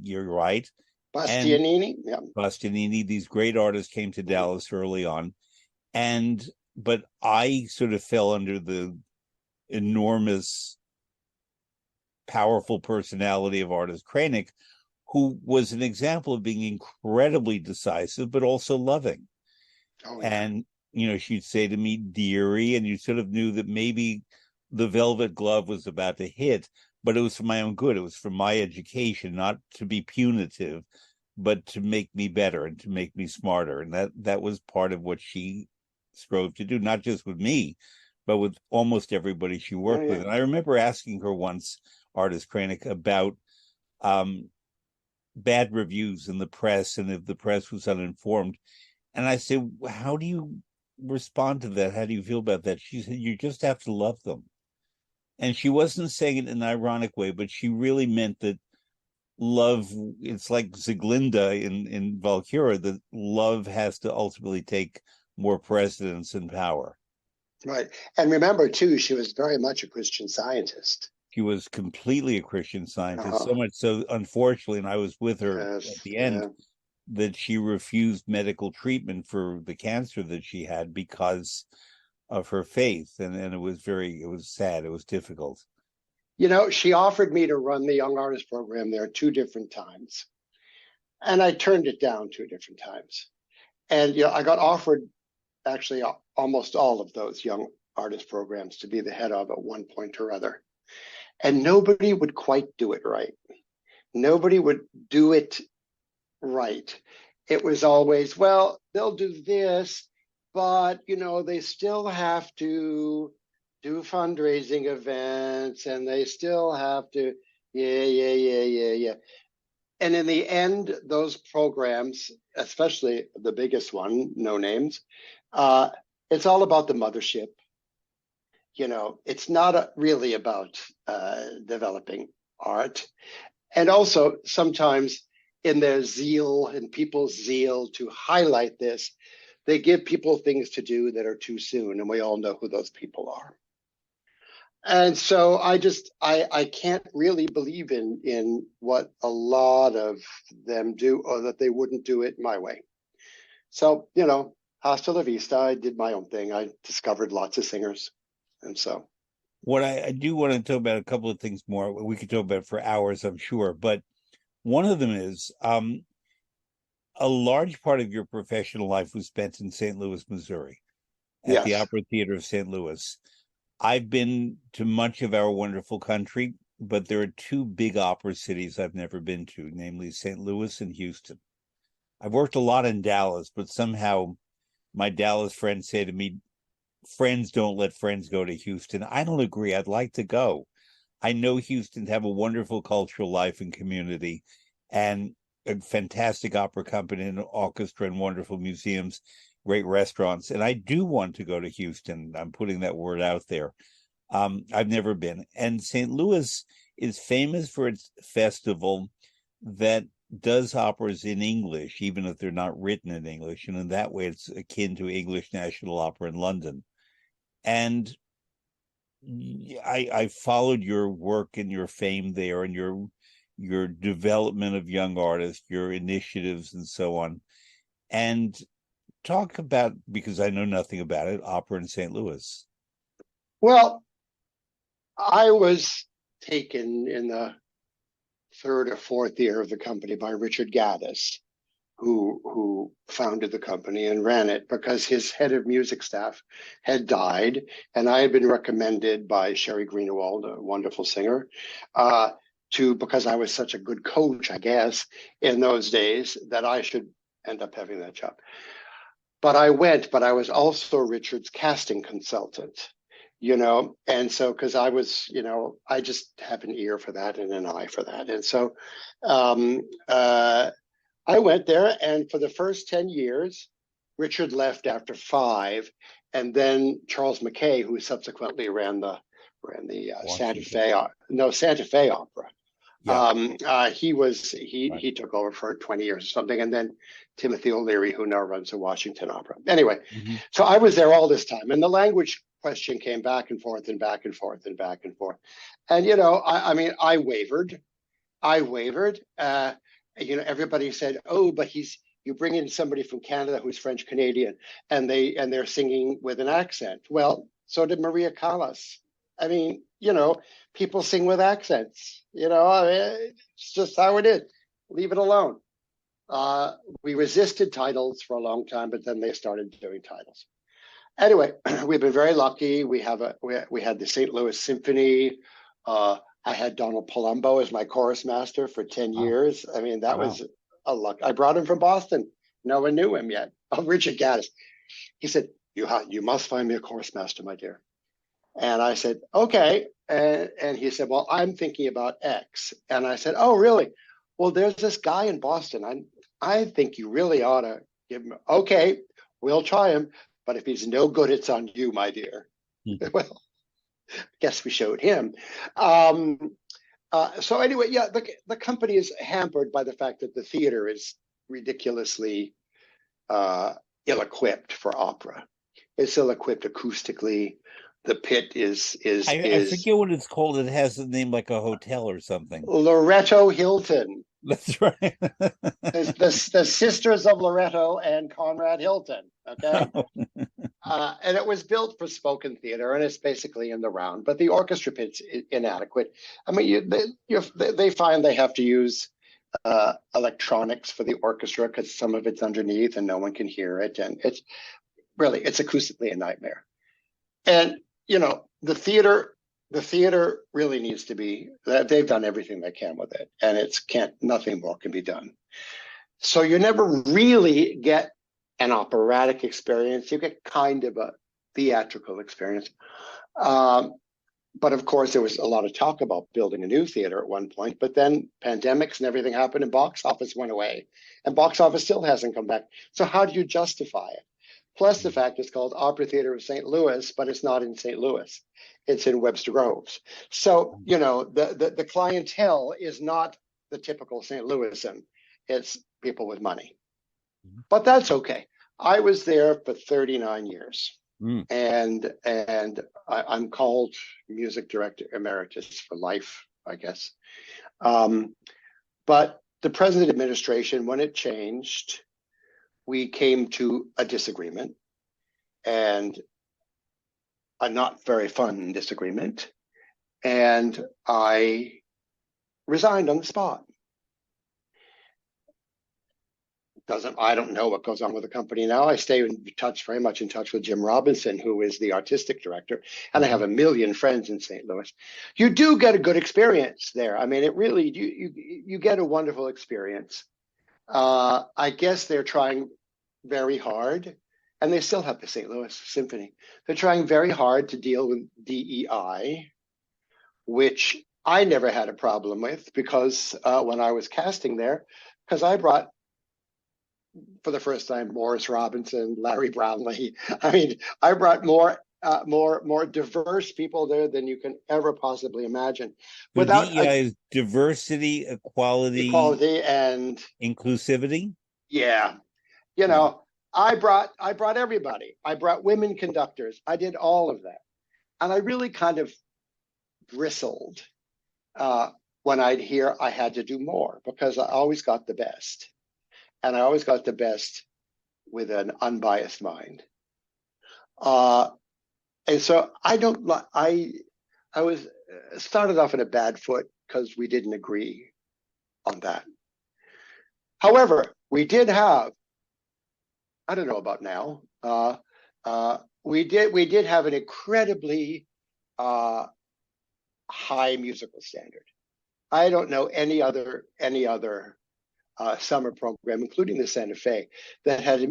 You're right. And Bastianini. Yeah. Bastianini, these great artists came to Dallas early on. But I sort of fell under the enormous, powerful personality of Artis Kranick, who was an example of being incredibly decisive, but also loving. Oh, yeah. And, she'd say to me, "Dearie," and you sort of knew that maybe the velvet glove was about to hit, but it was for my own good. It was for my education, not to be punitive, but to make me better and to make me smarter. And that was part of what she strove to do, not just with me, but with almost everybody she Oh, worked with. yeah. And I remember asking her once, Artist Kranick, about bad reviews in the press and if the press was uninformed. And I said, how do you respond to that? How do you feel about that? She said, you just have to love them. And she wasn't saying it in an ironic way, but she really meant that love, it's like Sieglinde in Valkyria, that love has to ultimately take more precedence and power. Right. And remember, too, she was very much a Christian Scientist. She was completely a Christian Scientist, so Uh-huh. much so, unfortunately, and I was with her at Yes. the end, Yeah. that she refused medical treatment for the cancer that she had because of her faith. And it was sad. It was difficult. She offered me to run the Young Artist Program there 2 different times. And I turned it down 2 different times. And, I got offered actually almost all of those Young Artist Programs to be the head of at one point or other. And nobody would quite do it right. Nobody would do it right. It was always, well, they'll do this, but they still have to do fundraising events and they still have to, yeah. And in the end, those programs, especially the biggest one, No Names, it's all about the mothership. It's not really about developing art. And also, sometimes in their zeal, in people's zeal to highlight this, they give people things to do that are too soon, and we all know who those people are. And so I can't really believe in what a lot of them do, or that they wouldn't do it my way. So, hasta la vista, I did my own thing. I discovered lots of singers. And so, What I do want to talk about a couple of things more. We could talk about for hours, I'm sure, but one of them is a large part of your professional life was spent in St. Louis, Missouri, at the yes. Opera Theater of St. Louis. I've been to much of our wonderful country, but there are two big opera cities I've never been to, namely St. Louis and Houston. I've worked a lot in Dallas, but somehow my Dallas friends say to me, friends don't let friends go to Houston. I don't agree. I'd like to go. I know Houston have a wonderful cultural life and community and a fantastic opera company and orchestra and wonderful museums, great restaurants. And I do want to go to Houston. I'm putting that word out there. I've never been. And St. Louis is famous for its festival that does operas in English, even if they're not written in English. And in that way, it's akin to English National Opera in London. And I followed your work and your fame there and your development of young artists, your initiatives and so on. And talk about, because I know nothing about it, opera in St. Louis. Well, I was taken in the third or fourth year of the company by Richard Gaddis, who founded the company and ran it, because his head of music staff had died, and I had been recommended by Sherry Greenewald, a wonderful singer, because I was such a good coach, I guess, in those days, that I should end up having that job. But I went, but I was also Richard's casting consultant, and so, because I was, I just have an ear for that and an eye for that. And so I went there, and for the first 10 years, Richard left after 5, and then Charles McKay, who subsequently ran the Santa Washington. Santa Fe Opera. Yeah. He took over for 20 years or something, and then Timothy O'Leary, who now runs the Washington Opera. Anyway, so I was there all this time, and the language question came back and forth and back and forth and back and forth, and I mean, I wavered. Everybody said, "Oh, but you bring in somebody from Canada who's French Canadian, and they're singing with an accent." Well, so did Maria Callas. I mean, people sing with accents. I mean, it's just how it is. Leave it alone. We resisted titles for a long time, but then they started doing titles. Anyway, we've been very lucky. We had the St. Louis Symphony. I had Donald Palumbo as my chorus master for 10 Wow. years. I mean, that Wow. was luck. I brought him from Boston. No one knew him yet. Oh, Richard Gaddis. He said, you must find me a course master, my dear. And I said, okay. And he said, well, I'm thinking about X. And I said, oh, really? Well, there's this guy in Boston. I think you really ought to give him. Okay, we'll try him. But if he's no good, it's on you, my dear. Mm-hmm. Well, I guess we showed him. So anyway, yeah, the company is hampered by the fact that the theater is ridiculously ill-equipped for opera. It's ill-equipped acoustically. The pit is I forget what it's called. It has a name like a hotel or something. Loretto Hilton. That's right. the sisters of Loretto and Conrad Hilton. Okay. And it was built for spoken theater, and it's basically in the round. But the orchestra pit's inadequate. I mean, they find they have to use electronics for the orchestra because some of it's underneath and no one can hear it, and it's acoustically a nightmare. And the theater really needs to be. They've done everything they can with it, and nothing more can be done. So you never really get an operatic experience. You get kind of a theatrical experience. But of course, there was a lot of talk about building a new theater at one point, but then pandemics and everything happened and box office went away, and box office still hasn't come back. So how do you justify it? Plus the fact it's called Opera Theater of St. Louis, but it's not in St. Louis. It's in Webster Groves. So, the clientele is not the typical St. Louisan. It's people with money. But that's okay. I was there for 39 years. And I'm called music director emeritus for life, I guess. But the present administration, when it changed, we came to a disagreement, and a not very fun disagreement. And I resigned on the spot. I don't know what goes on with the company now. I stay very much in touch with Jim Robinson, who is the artistic director, and I have a million friends in St. Louis. You do get a good experience there. I mean, it really, you get a wonderful experience. I guess they're trying very hard, and they still have the St. Louis Symphony. They're trying very hard to deal with DEI, which I never had a problem with because when I was casting there, because I brought, for the first time, Morris Robinson, Larry Brownlee. I mean, I brought more diverse people there than you can ever possibly imagine. Without DEI is diversity, equality, and inclusivity. Yeah, I brought everybody. I brought women conductors. I did all of that, and I really kind of bristled when I'd hear I had to do more because I always got the best. And I always got the best with an unbiased mind. And so I was started off in a bad foot because we didn't agree on that. However, we did have, I don't know about now, we did have an incredibly high musical standard. I don't know any other summer program, including the Santa Fe, that had a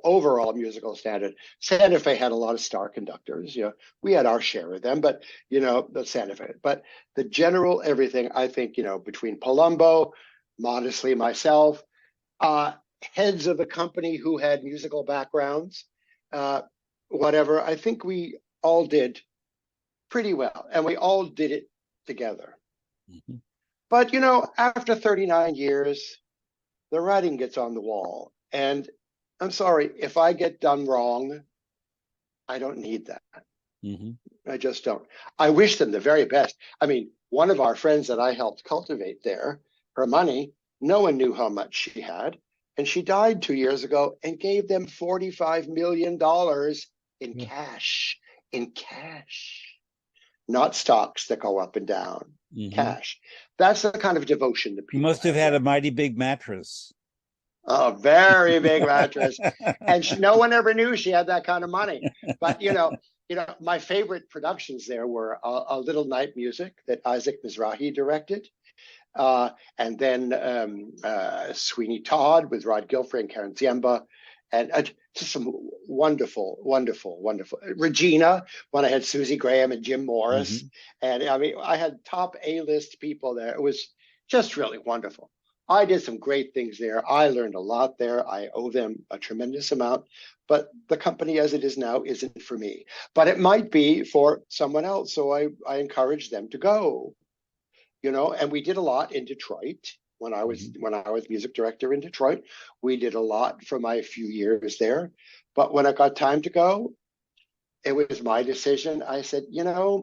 overall musical standard. Santa Fe had a lot of star conductors. We had our share of them, but the Santa Fe. But the general everything, I think, between Palumbo, modestly myself, heads of the company who had musical backgrounds, whatever, I think we all did pretty well, and we all did it together. Mm-hmm. But, after 39 years, the writing gets on the wall. And I'm sorry, if I get done wrong, I don't need that. Mm-hmm. I just don't. I wish them the very best. I mean, one of our friends that I helped cultivate there, her money, no one knew how much she had. And she died 2 years ago and gave them $45 million in cash, not stocks that go up and down. Mm-hmm. Cash. That's the kind of devotion that people. You must have had a mighty big mattress. A very big mattress, and no one ever knew she had that kind of money. But my favorite productions there were a Little Night Music that Isaac Mizrahi directed, And then Sweeney Todd with Rod Gilfrey and Karen Ziemba, and just some wonderful, wonderful, wonderful. Regina, when I had Susie Graham and Jim Morris. Mm-hmm. And I mean, I had top A-list people there. It was just really wonderful. I did some great things there. I learned a lot there. I owe them a tremendous amount, but the company as it is now isn't for me. But it might be for someone else. So I encourage them to go, and we did a lot in Detroit when I was music director in Detroit. We did a lot for my few years there. But when it got time to go, it was my decision. I said, David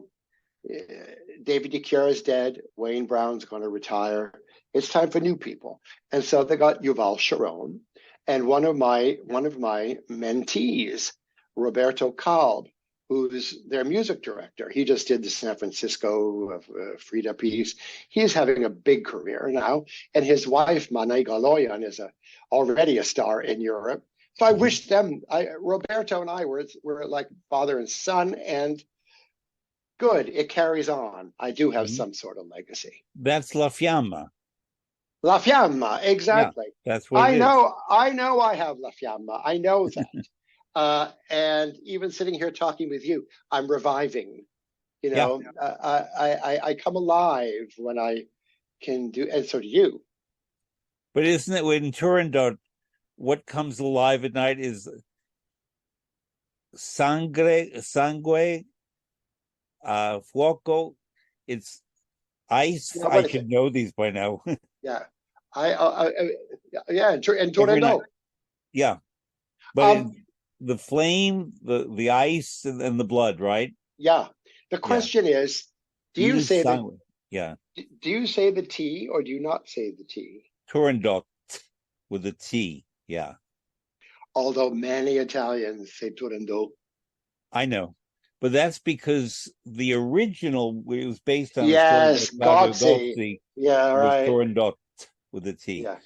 DeCure is dead. Wayne Brown's going to retire. It's time for new people. And so they got Yuval Sharon, and one of my mentees, Roberto Kalb, who's their music director. He just did the San Francisco Frida piece. He's having a big career now, and his wife Mane Galoyan is already a star in Europe. So I wish them. Roberto and I were like father and son, and good. It carries on. I do have some sort of legacy. That's La Fiamma. La Fiamma, exactly. Yeah, that's what it is. I know I have La Fiamma. I know that. And even sitting here talking with you, I'm reviving. I come alive when I can do, and so do you. But isn't it when Turandot, what comes alive at night is sangue, fuoco. It's ice. I should know these by now. Yeah. And Turandot. Yeah. But the flame, the ice, and the blood, right? Yeah. The question is, do you say the Do you say the T or do you not say the T? Turandot with a T. Yeah. Although many Italians say Turandot. I know. But that's because the original, it was based on Gozzi. Yeah, right. Turandot with a T. Yeah.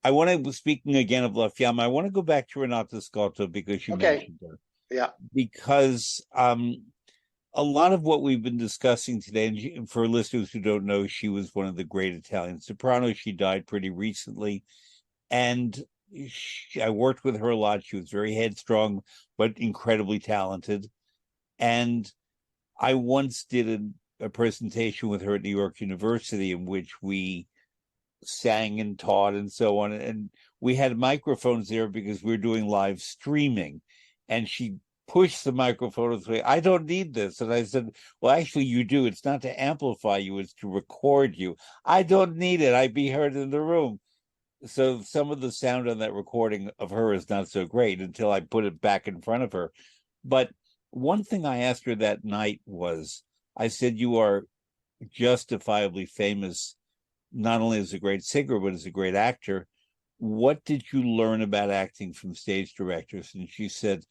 I want to, speaking again of La Fiamma, I want to go back to Renata Scotto because you mentioned her. Yeah. Because a lot of what we've been discussing today, and for listeners who don't know, she was one of the great Italian sopranos. She died pretty recently. And I worked with her a lot. She was very headstrong, but incredibly talented. And I once did a presentation with her at New York University in which we sang and taught and so on. And we had microphones there because we were doing live streaming. And she pushed the microphone away. I don't need this. And I said, well, actually, you do. It's not to amplify you. It's to record you. I don't need it. I'd be heard in the room. So some of the sound on that recording of her is not so great until I put it back in front of her. But one thing I asked her that night was, I said, you are justifiably famous, not only as a great singer, but as a great actor. What did you learn about acting from stage directors? And she said,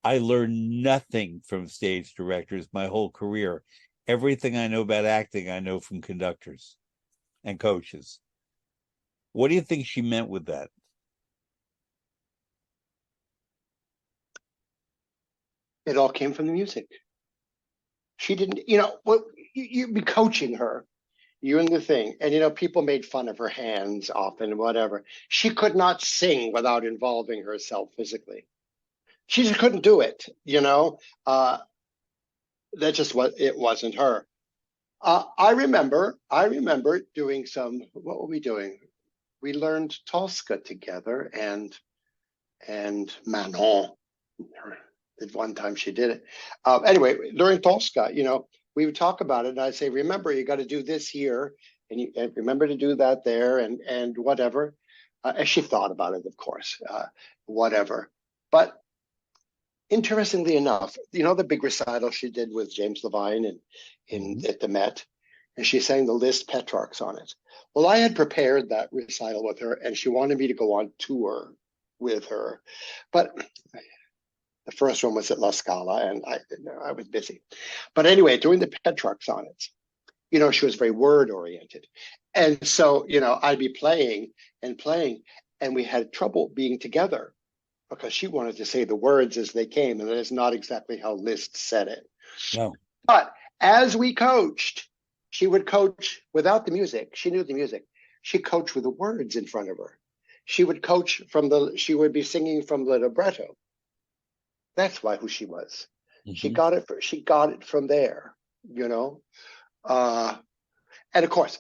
I learned nothing from stage directors my whole career. Everything I know about acting, I know from conductors and coaches. What do you think she meant with that? It all came from the music. She didn't, you'd be coaching her, you and the thing. And, people made fun of her hands often, whatever. She could not sing without involving herself physically. She just couldn't do it, That just it wasn't her. I remember doing what were we doing? We learned Tosca together and Manon. At one time she did it. Anyway, during Tosca, we would talk about it, and I'd say, remember, you got to do this here, and remember to do that there, and whatever. And she thought about it, of course, whatever. But interestingly enough, the big recital she did with James Levine at the Met, and she sang the Liszt Petrarchs on it. Well, I had prepared that recital with her, and she wanted me to go on tour with her. But the first one was at La Scala, and I was busy. But anyway, doing the Petrarch sonnets, she was very word-oriented. And so, I'd be playing, and we had trouble being together because she wanted to say the words as they came, and that is not exactly how Liszt said it. No. But as we coached, she would coach without the music. She knew the music. She'd coach with the words in front of her. She would she would be singing from the libretto. That's who she was. She Mm-hmm. got it from there, you know. And of course,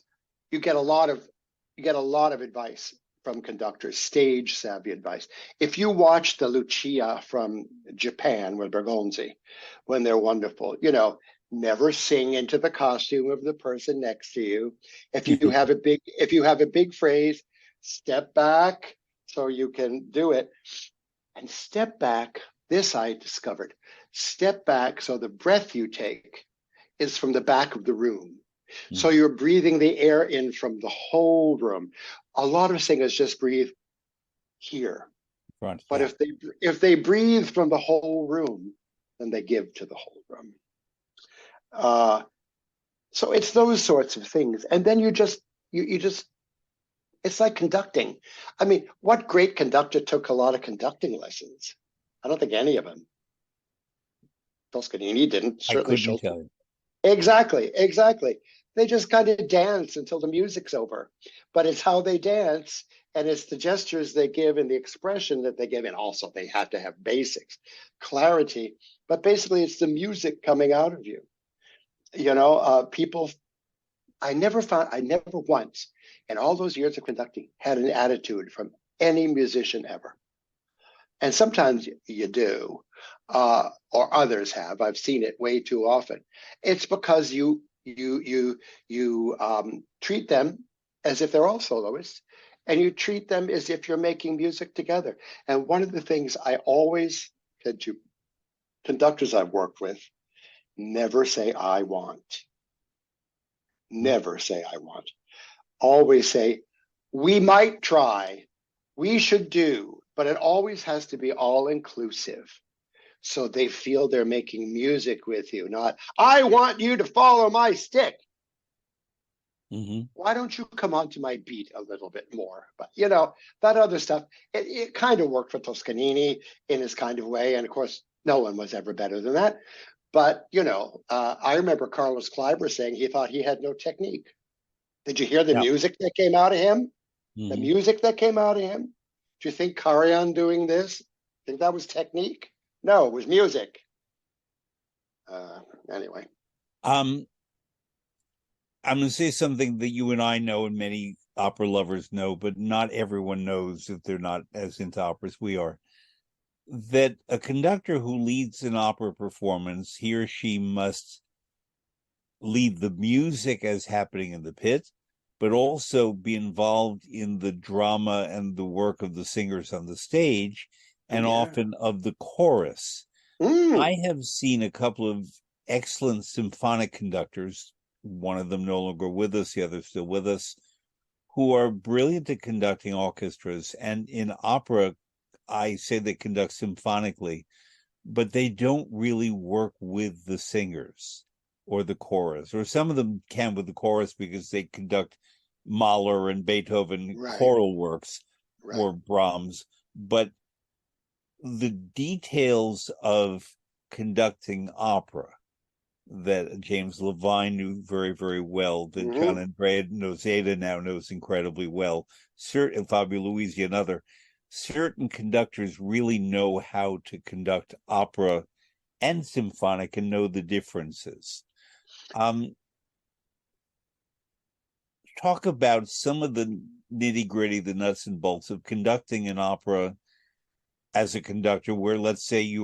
you get a lot of advice from conductors, stage savvy advice. If you watch the Lucia from Japan with Bergonzi, when they're wonderful, never sing into the costume of the person next to you. If you have a big phrase, step back so you can do it. And step back, this I discovered. Step back so the breath you take is from the back of the room. So you're breathing the air in from the whole room. A lot of singers just breathe here. Front, But yeah. if they breathe from the whole room, then they give to the whole room. So it's those sorts of things. And then you just it's like conducting. I mean, what great conductor took a lot of conducting lessons? I don't think any of them. Toscanini didn't, I certainly couldn't Schultz. tell you. Exactly. They just kind of dance until the music's over. But it's how they dance, and it's the gestures they give and the expression that they give. And also they have to have basics, clarity. But basically it's the music coming out of you. People, I never once in all those years of conducting had an attitude from any musician ever. And sometimes you do, or others have. I've seen it way too often. It's because you treat them as if they're all soloists, and you treat them as if you're making music together. And one of the things I always said to conductors I've worked with, never say I want. Never say I want. Always say, we might try, we should do, but it always has to be all inclusive. So they feel they're making music with you, not, I want you to follow my stick. Mm-hmm. Why don't you come onto my beat a little bit more? But, that other stuff, it kind of worked for Toscanini in his kind of way. And of course, no one was ever better than that. But, I remember Carlos Kleiber saying he thought he had no technique. Did you hear the Yeah. music that came out of him? Mm-hmm. The music that came out of him? Do you think Karajan doing this? Think that was technique? No, it was music. Anyway. I'm going to say something that you and I know and many opera lovers know, but not everyone knows if they're not as into opera as we are. That a conductor who leads an opera performance, he or she must lead the music as happening in the pit, but also be involved in the drama and the work of the singers on the stage, and often of the chorus. I have seen a couple of excellent symphonic conductors, one of them no longer with us, the other still with us, who are brilliant at conducting orchestras. And in opera, I say they conduct symphonically, but they don't really work with the singers or the chorus, or some of them can with the chorus because they conduct Mahler and Beethoven choral works, or Brahms. But the details of conducting opera that James Levine knew very, very well, that John Andrea Nozeda now knows incredibly well, Fabio Luisi, another, certain conductors really know how to conduct opera and symphonic and know the differences. Talk about some of the nitty-gritty, the nuts and bolts of conducting an opera as a conductor, where let's say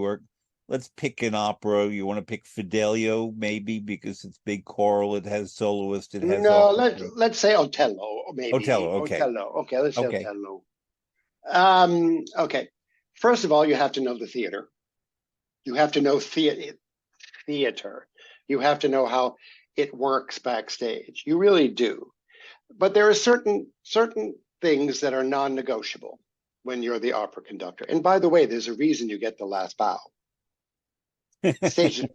let's pick an opera. You want to pick Fidelio, maybe, because it's big choral, it has soloist, it has no. orchestra. Let's say Otello, maybe. Otello, okay. Otello. Okay, let's say okay. Otello. Okay. First of all, you have to know the theater. You have to know theater. You have to know how it works backstage. You really do. But there are certain things that are non-negotiable when you're the opera conductor. And by the way, there's a reason you get the last bow. Stage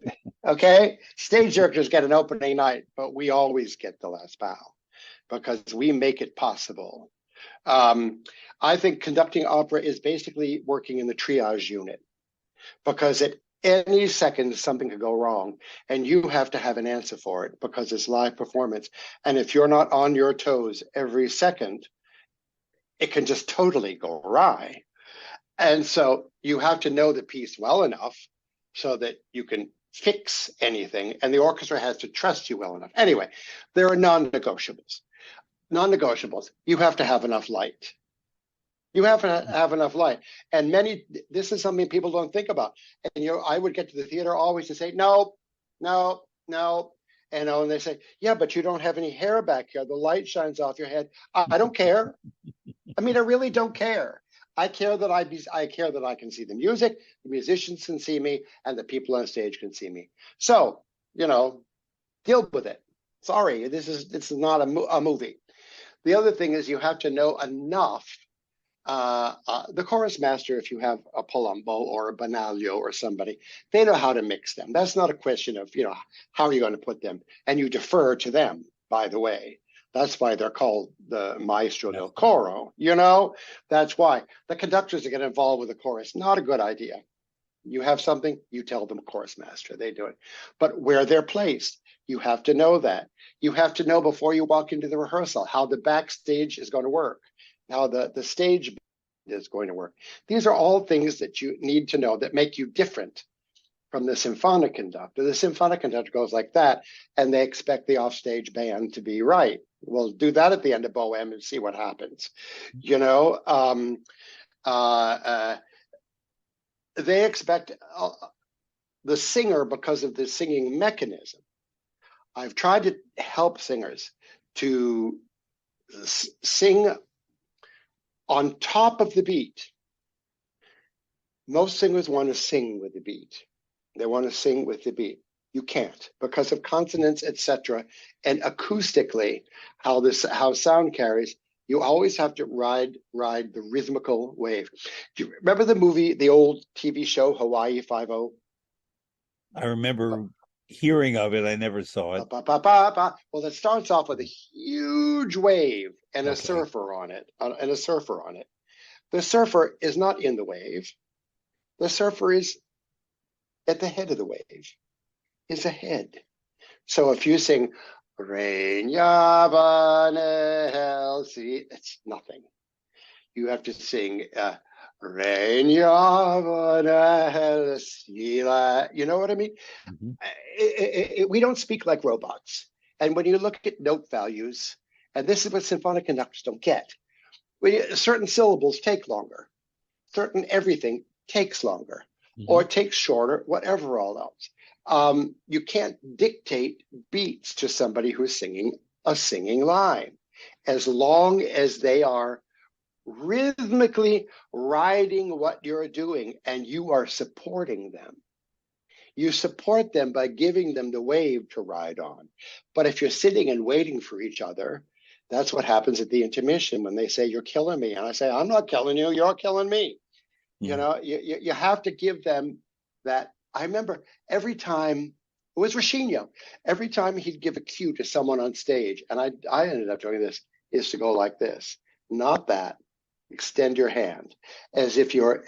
directors get an opening night, but we always get the last bow because we make it possible. I think conducting opera is basically working in the triage unit because any second something could go wrong, and you have to have an answer for it because it's live performance. And if you're not on your toes every second, it can just totally go awry. And so you have to know the piece well enough so that you can fix anything, and the orchestra has to trust you well enough. Anyway, there are non-negotiables. Non-negotiables. You have to have enough light. You have to have enough light. And this is something people don't think about. And I would get to the theater always to say, no, no, no. And they say, yeah, but you don't have any hair back here. The light shines off your head. I don't care. I mean, I really don't care. I care that I can see the music, the musicians can see me, and the people on stage can see me. So, deal with it. Sorry, this is not a movie. The other thing is you have to know enough. The chorus master, if you have a Palumbo or a Banaglio or somebody, they know how to mix them. That's not a question of, how are you going to put them? And you defer to them, by the way. That's why they're called the maestro del coro, That's why. The conductors that get involved with the chorus, not a good idea. You have something, you tell them chorus master, they do it. But where they're placed, you have to know that. You have to know before you walk into the rehearsal how the backstage is going to work, how the stage is going to work. These are all things that you need to know that make you different from the symphonic conductor. The symphonic conductor goes like that, and they expect the offstage band to be right. We'll do that at the end of Bohème and see what happens. They expect the singer because of the singing mechanism. I've tried to help singers to sing on top of the beat. Most singers want to sing with the beat. They want to sing with the beat. You can't because of consonants, etc. And acoustically, how sound carries, you always have to ride the rhythmical wave. Do you remember the old TV show, Hawaii Five-0? I remember hearing of it. I never saw it. Well, it starts off with a huge wave and a surfer on it. The surfer is not in the wave. The surfer is at the head of the wave, is ahead. So if you sing Rain Yabanel, see, it's nothing. You have to sing Rain Yabanel, you know what I mean? Mm-hmm. We don't speak like robots. And when you look at note values, and this is what symphonic conductors don't get, certain syllables take longer. Certain everything takes longer, or takes shorter, whatever all else. You can't dictate beats to somebody who's singing a singing line. As long as they are rhythmically riding what you're doing and you are supporting them. You support them by giving them the wave to ride on. But if you're sitting and waiting for each other, that's what happens at the intermission when they say, you're killing me. And I say, I'm not killing you, you're killing me. You have to give them that. I remember every time, it was Ricchino, every time he'd give a cue to someone on stage, and I ended up doing this, is to go like this, not that. Extend your hand as if you're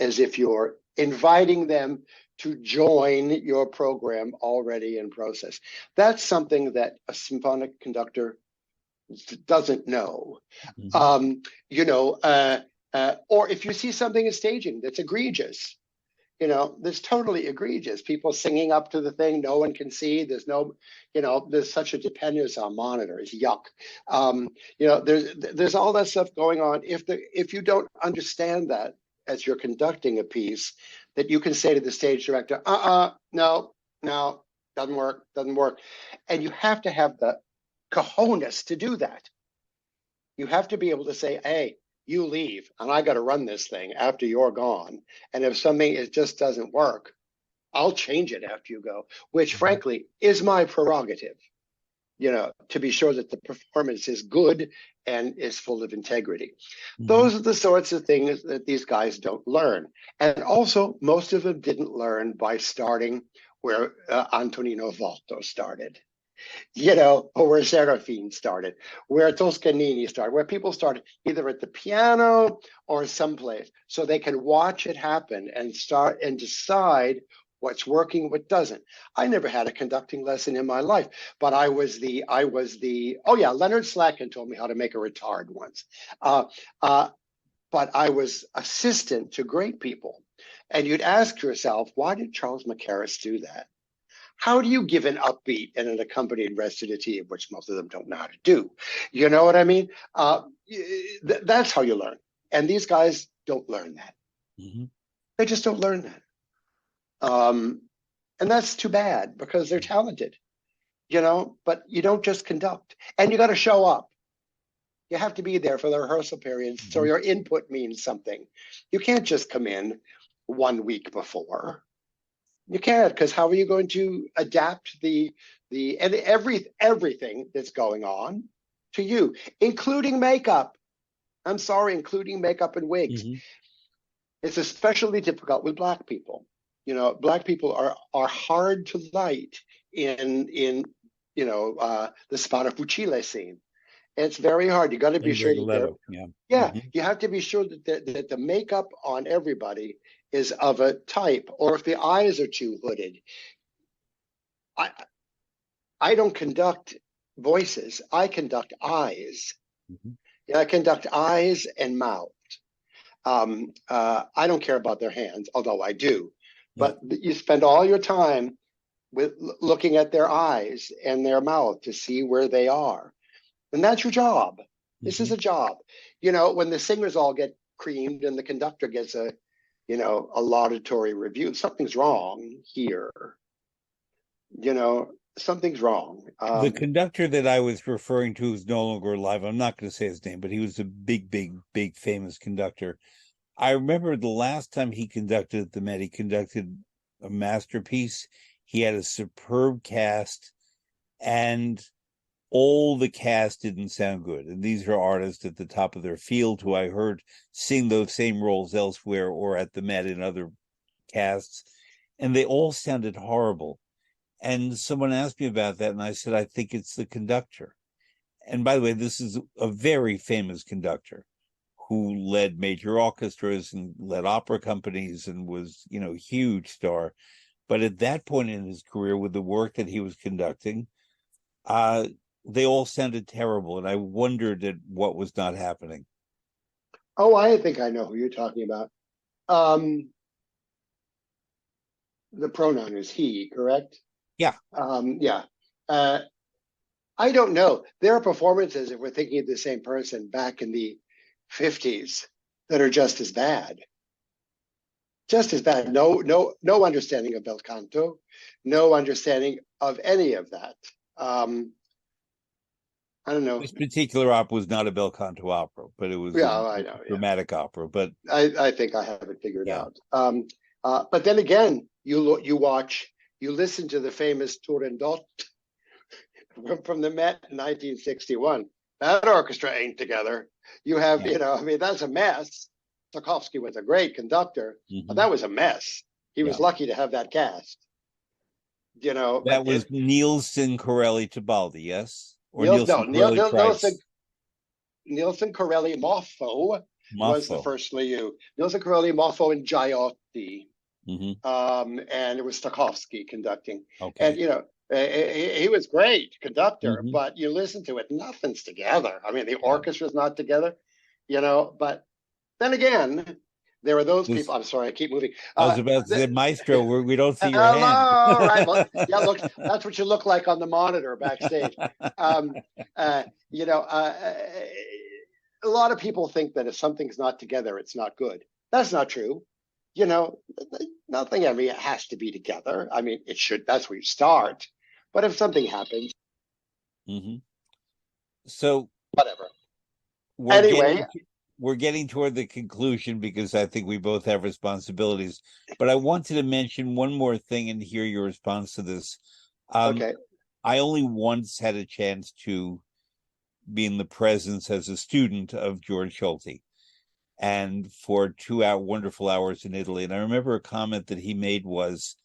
inviting them to join your program already in process. That's something that a symphonic conductor doesn't know. Or if you see something in staging that's egregious, that's totally egregious. People singing up to the thing, no one can see. There's no, there's such a dependence on monitors. Yuck. There's all that stuff going on. If you don't understand that as you're conducting a piece, that you can say to the stage director, no, doesn't work. And you have to have the cojones to do that. You have to be able to say, hey, you leave, and I got to run this thing after you're gone. And if something just doesn't work, I'll change it after you go, which frankly is my prerogative, to be sure that the performance is good and is full of integrity. Those are the sorts of things that these guys don't learn. And also, most of them didn't learn by starting where Antonino Volto started. Or where Serafine started, where Toscanini started, where people started either at the piano or someplace, so they can watch it happen and start and decide what's working, what doesn't. I never had a conducting lesson in my life, but oh yeah, Leonard Slatkin told me how to make a retard once. Uh, uh, but I was assistant to great people. And you'd ask yourself, why did Charles Mackerras do that? How do you give an upbeat and an accompanied recitative, which most of them don't know how to do? You know what I mean? That's how you learn. And these guys don't learn that. Mm-hmm. They just don't learn that. And that's too bad because they're talented, but you don't just conduct. And you got to show up. You have to be there for the rehearsal periods, so your input means something. You can't just come in 1 week before. You can't, because how are you going to adapt everything that's going on to you, including makeup? I'm sorry, including makeup and wigs. Mm-hmm. It's especially difficult with Black people. Black people are hard to light in the Sparafucile scene. It's very hard. You got to be sure that you have to be sure that the makeup on everybody is of a type, or if the eyes are too hooded. I don't conduct voices. I conduct eyes. Mm-hmm. I conduct eyes and mouth. I don't care about their hands, although I do. But you spend all your time with looking at their eyes and their mouth to see where they are. And that's your job. This is a job. When the singers all get creamed and the conductor gets a laudatory review, something's wrong here. Something's wrong. The conductor that I was referring to is no longer alive. I'm not going to say his name, but he was a big, big, big famous conductor. I remember the last time he conducted at the Met, he conducted a masterpiece. He had a superb cast, and all the cast didn't sound good. And these are artists at the top of their field who I heard sing those same roles elsewhere or at the Met in other casts, and they all sounded horrible. And someone asked me about that, and I said, I think it's the conductor. And by the way, this is a very famous conductor who led major orchestras and led opera companies and was, a huge star. But at that point in his career, with the work that he was conducting, they all sounded terrible, and I wondered at what was not happening. Oh, I think I know who you're talking about. The pronoun is he, correct? Yeah. Yeah. I don't know. There are performances, if we're thinking of the same person, back in the 50s that are just as bad. Just as bad. No understanding of Belcanto, no understanding of any of that. I don't know. This particular opera was not a Belcanto opera, but it was a dramatic opera. But I think I have it figured out. But then again, you listen to the famous Turandot from the Met in 1961. That orchestra ain't together. You have, that's a mess. Tchaikovsky was a great conductor, but that was a mess. He was lucky to have that cast. That was Nielsen, Corelli, Tebaldi, yes? Or Nielsen Corelli, Moffo was the first Liu. Nielsen Corelli, Moffo, and Giotti. And it was Stokowski conducting. Okay. And, he was great conductor, but you listen to it, nothing's together. I mean, the orchestra's not together, but then again, there are those people. I'm sorry, I keep moving. I was about to say, Maestro, we don't see your hand. Right. Well, look, that's what you look like on the monitor backstage. A lot of people think that if something's not together, it's not good. That's not true. Nothing has to be together. I mean, it should. That's where you start. But if something happens, so whatever. We're getting toward the conclusion because I think we both have responsibilities. But I wanted to mention one more thing and hear your response to this. Okay. I only once had a chance to be in the presence as a student of George Solti, and for 2 wonderful hours in Italy. And I remember a comment that he made was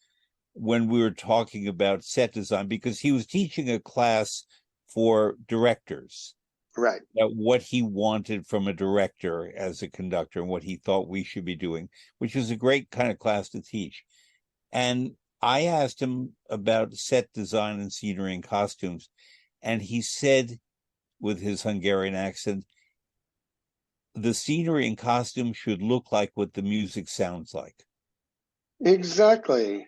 when we were talking about set design, because he was teaching a class for directors. Right. That what he wanted from a director as a conductor and what he thought we should be doing, which was a great kind of class to teach. And I asked him about set design and scenery and costumes, and he said with his Hungarian accent, the scenery and costume should look like what the music sounds like. Exactly.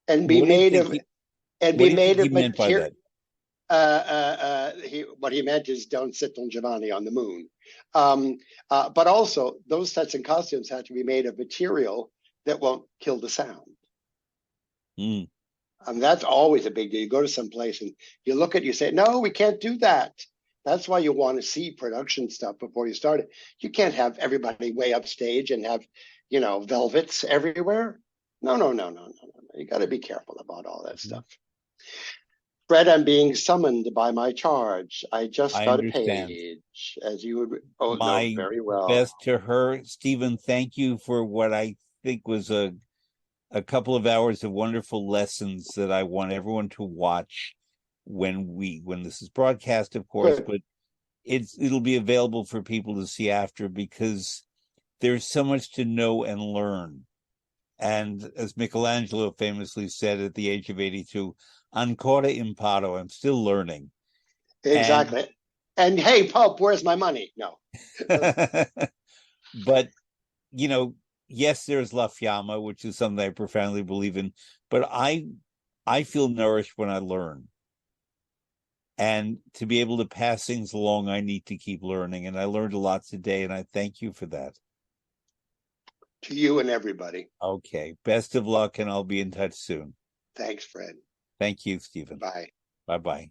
And be What do you made think of he, and what be do you think made he of meant by material. that? What he meant is don't sit on Giovanni on the moon. But also, those sets and costumes have to be made of material that won't kill the sound. Mm. That's always a big deal. You go to some place and you look at it, you say, no, we can't do that. That's why you want to see production stuff before you start it. You can't have everybody way upstage and have, velvets everywhere. No, no, no, no, no, no. You got to be careful about all that Mhm. stuff. Fred, I'm being summoned by my charge. I just I got a understand. page, as you would know My very well. best to her. Stephen, thank you for what I think was a couple of hours of wonderful lessons that I want everyone to watch when this is broadcast, of course, Good. but it'll be available for people to see after, because there's so much to know and learn. And as Michelangelo famously said at the age of 82, ancora imparo, I'm still learning. And Exactly. And hey, Pope, where's my money? No. but yes, there's La Fiamma, which is something I profoundly believe in, but I feel nourished when I learn. And to be able to pass things along, I need to keep learning. And I learned a lot today, and I thank you for that. To you and everybody. Okay. Best of luck, and I'll be in touch soon. Thanks, Fred. Thank you, Stephen. Bye. Bye-bye.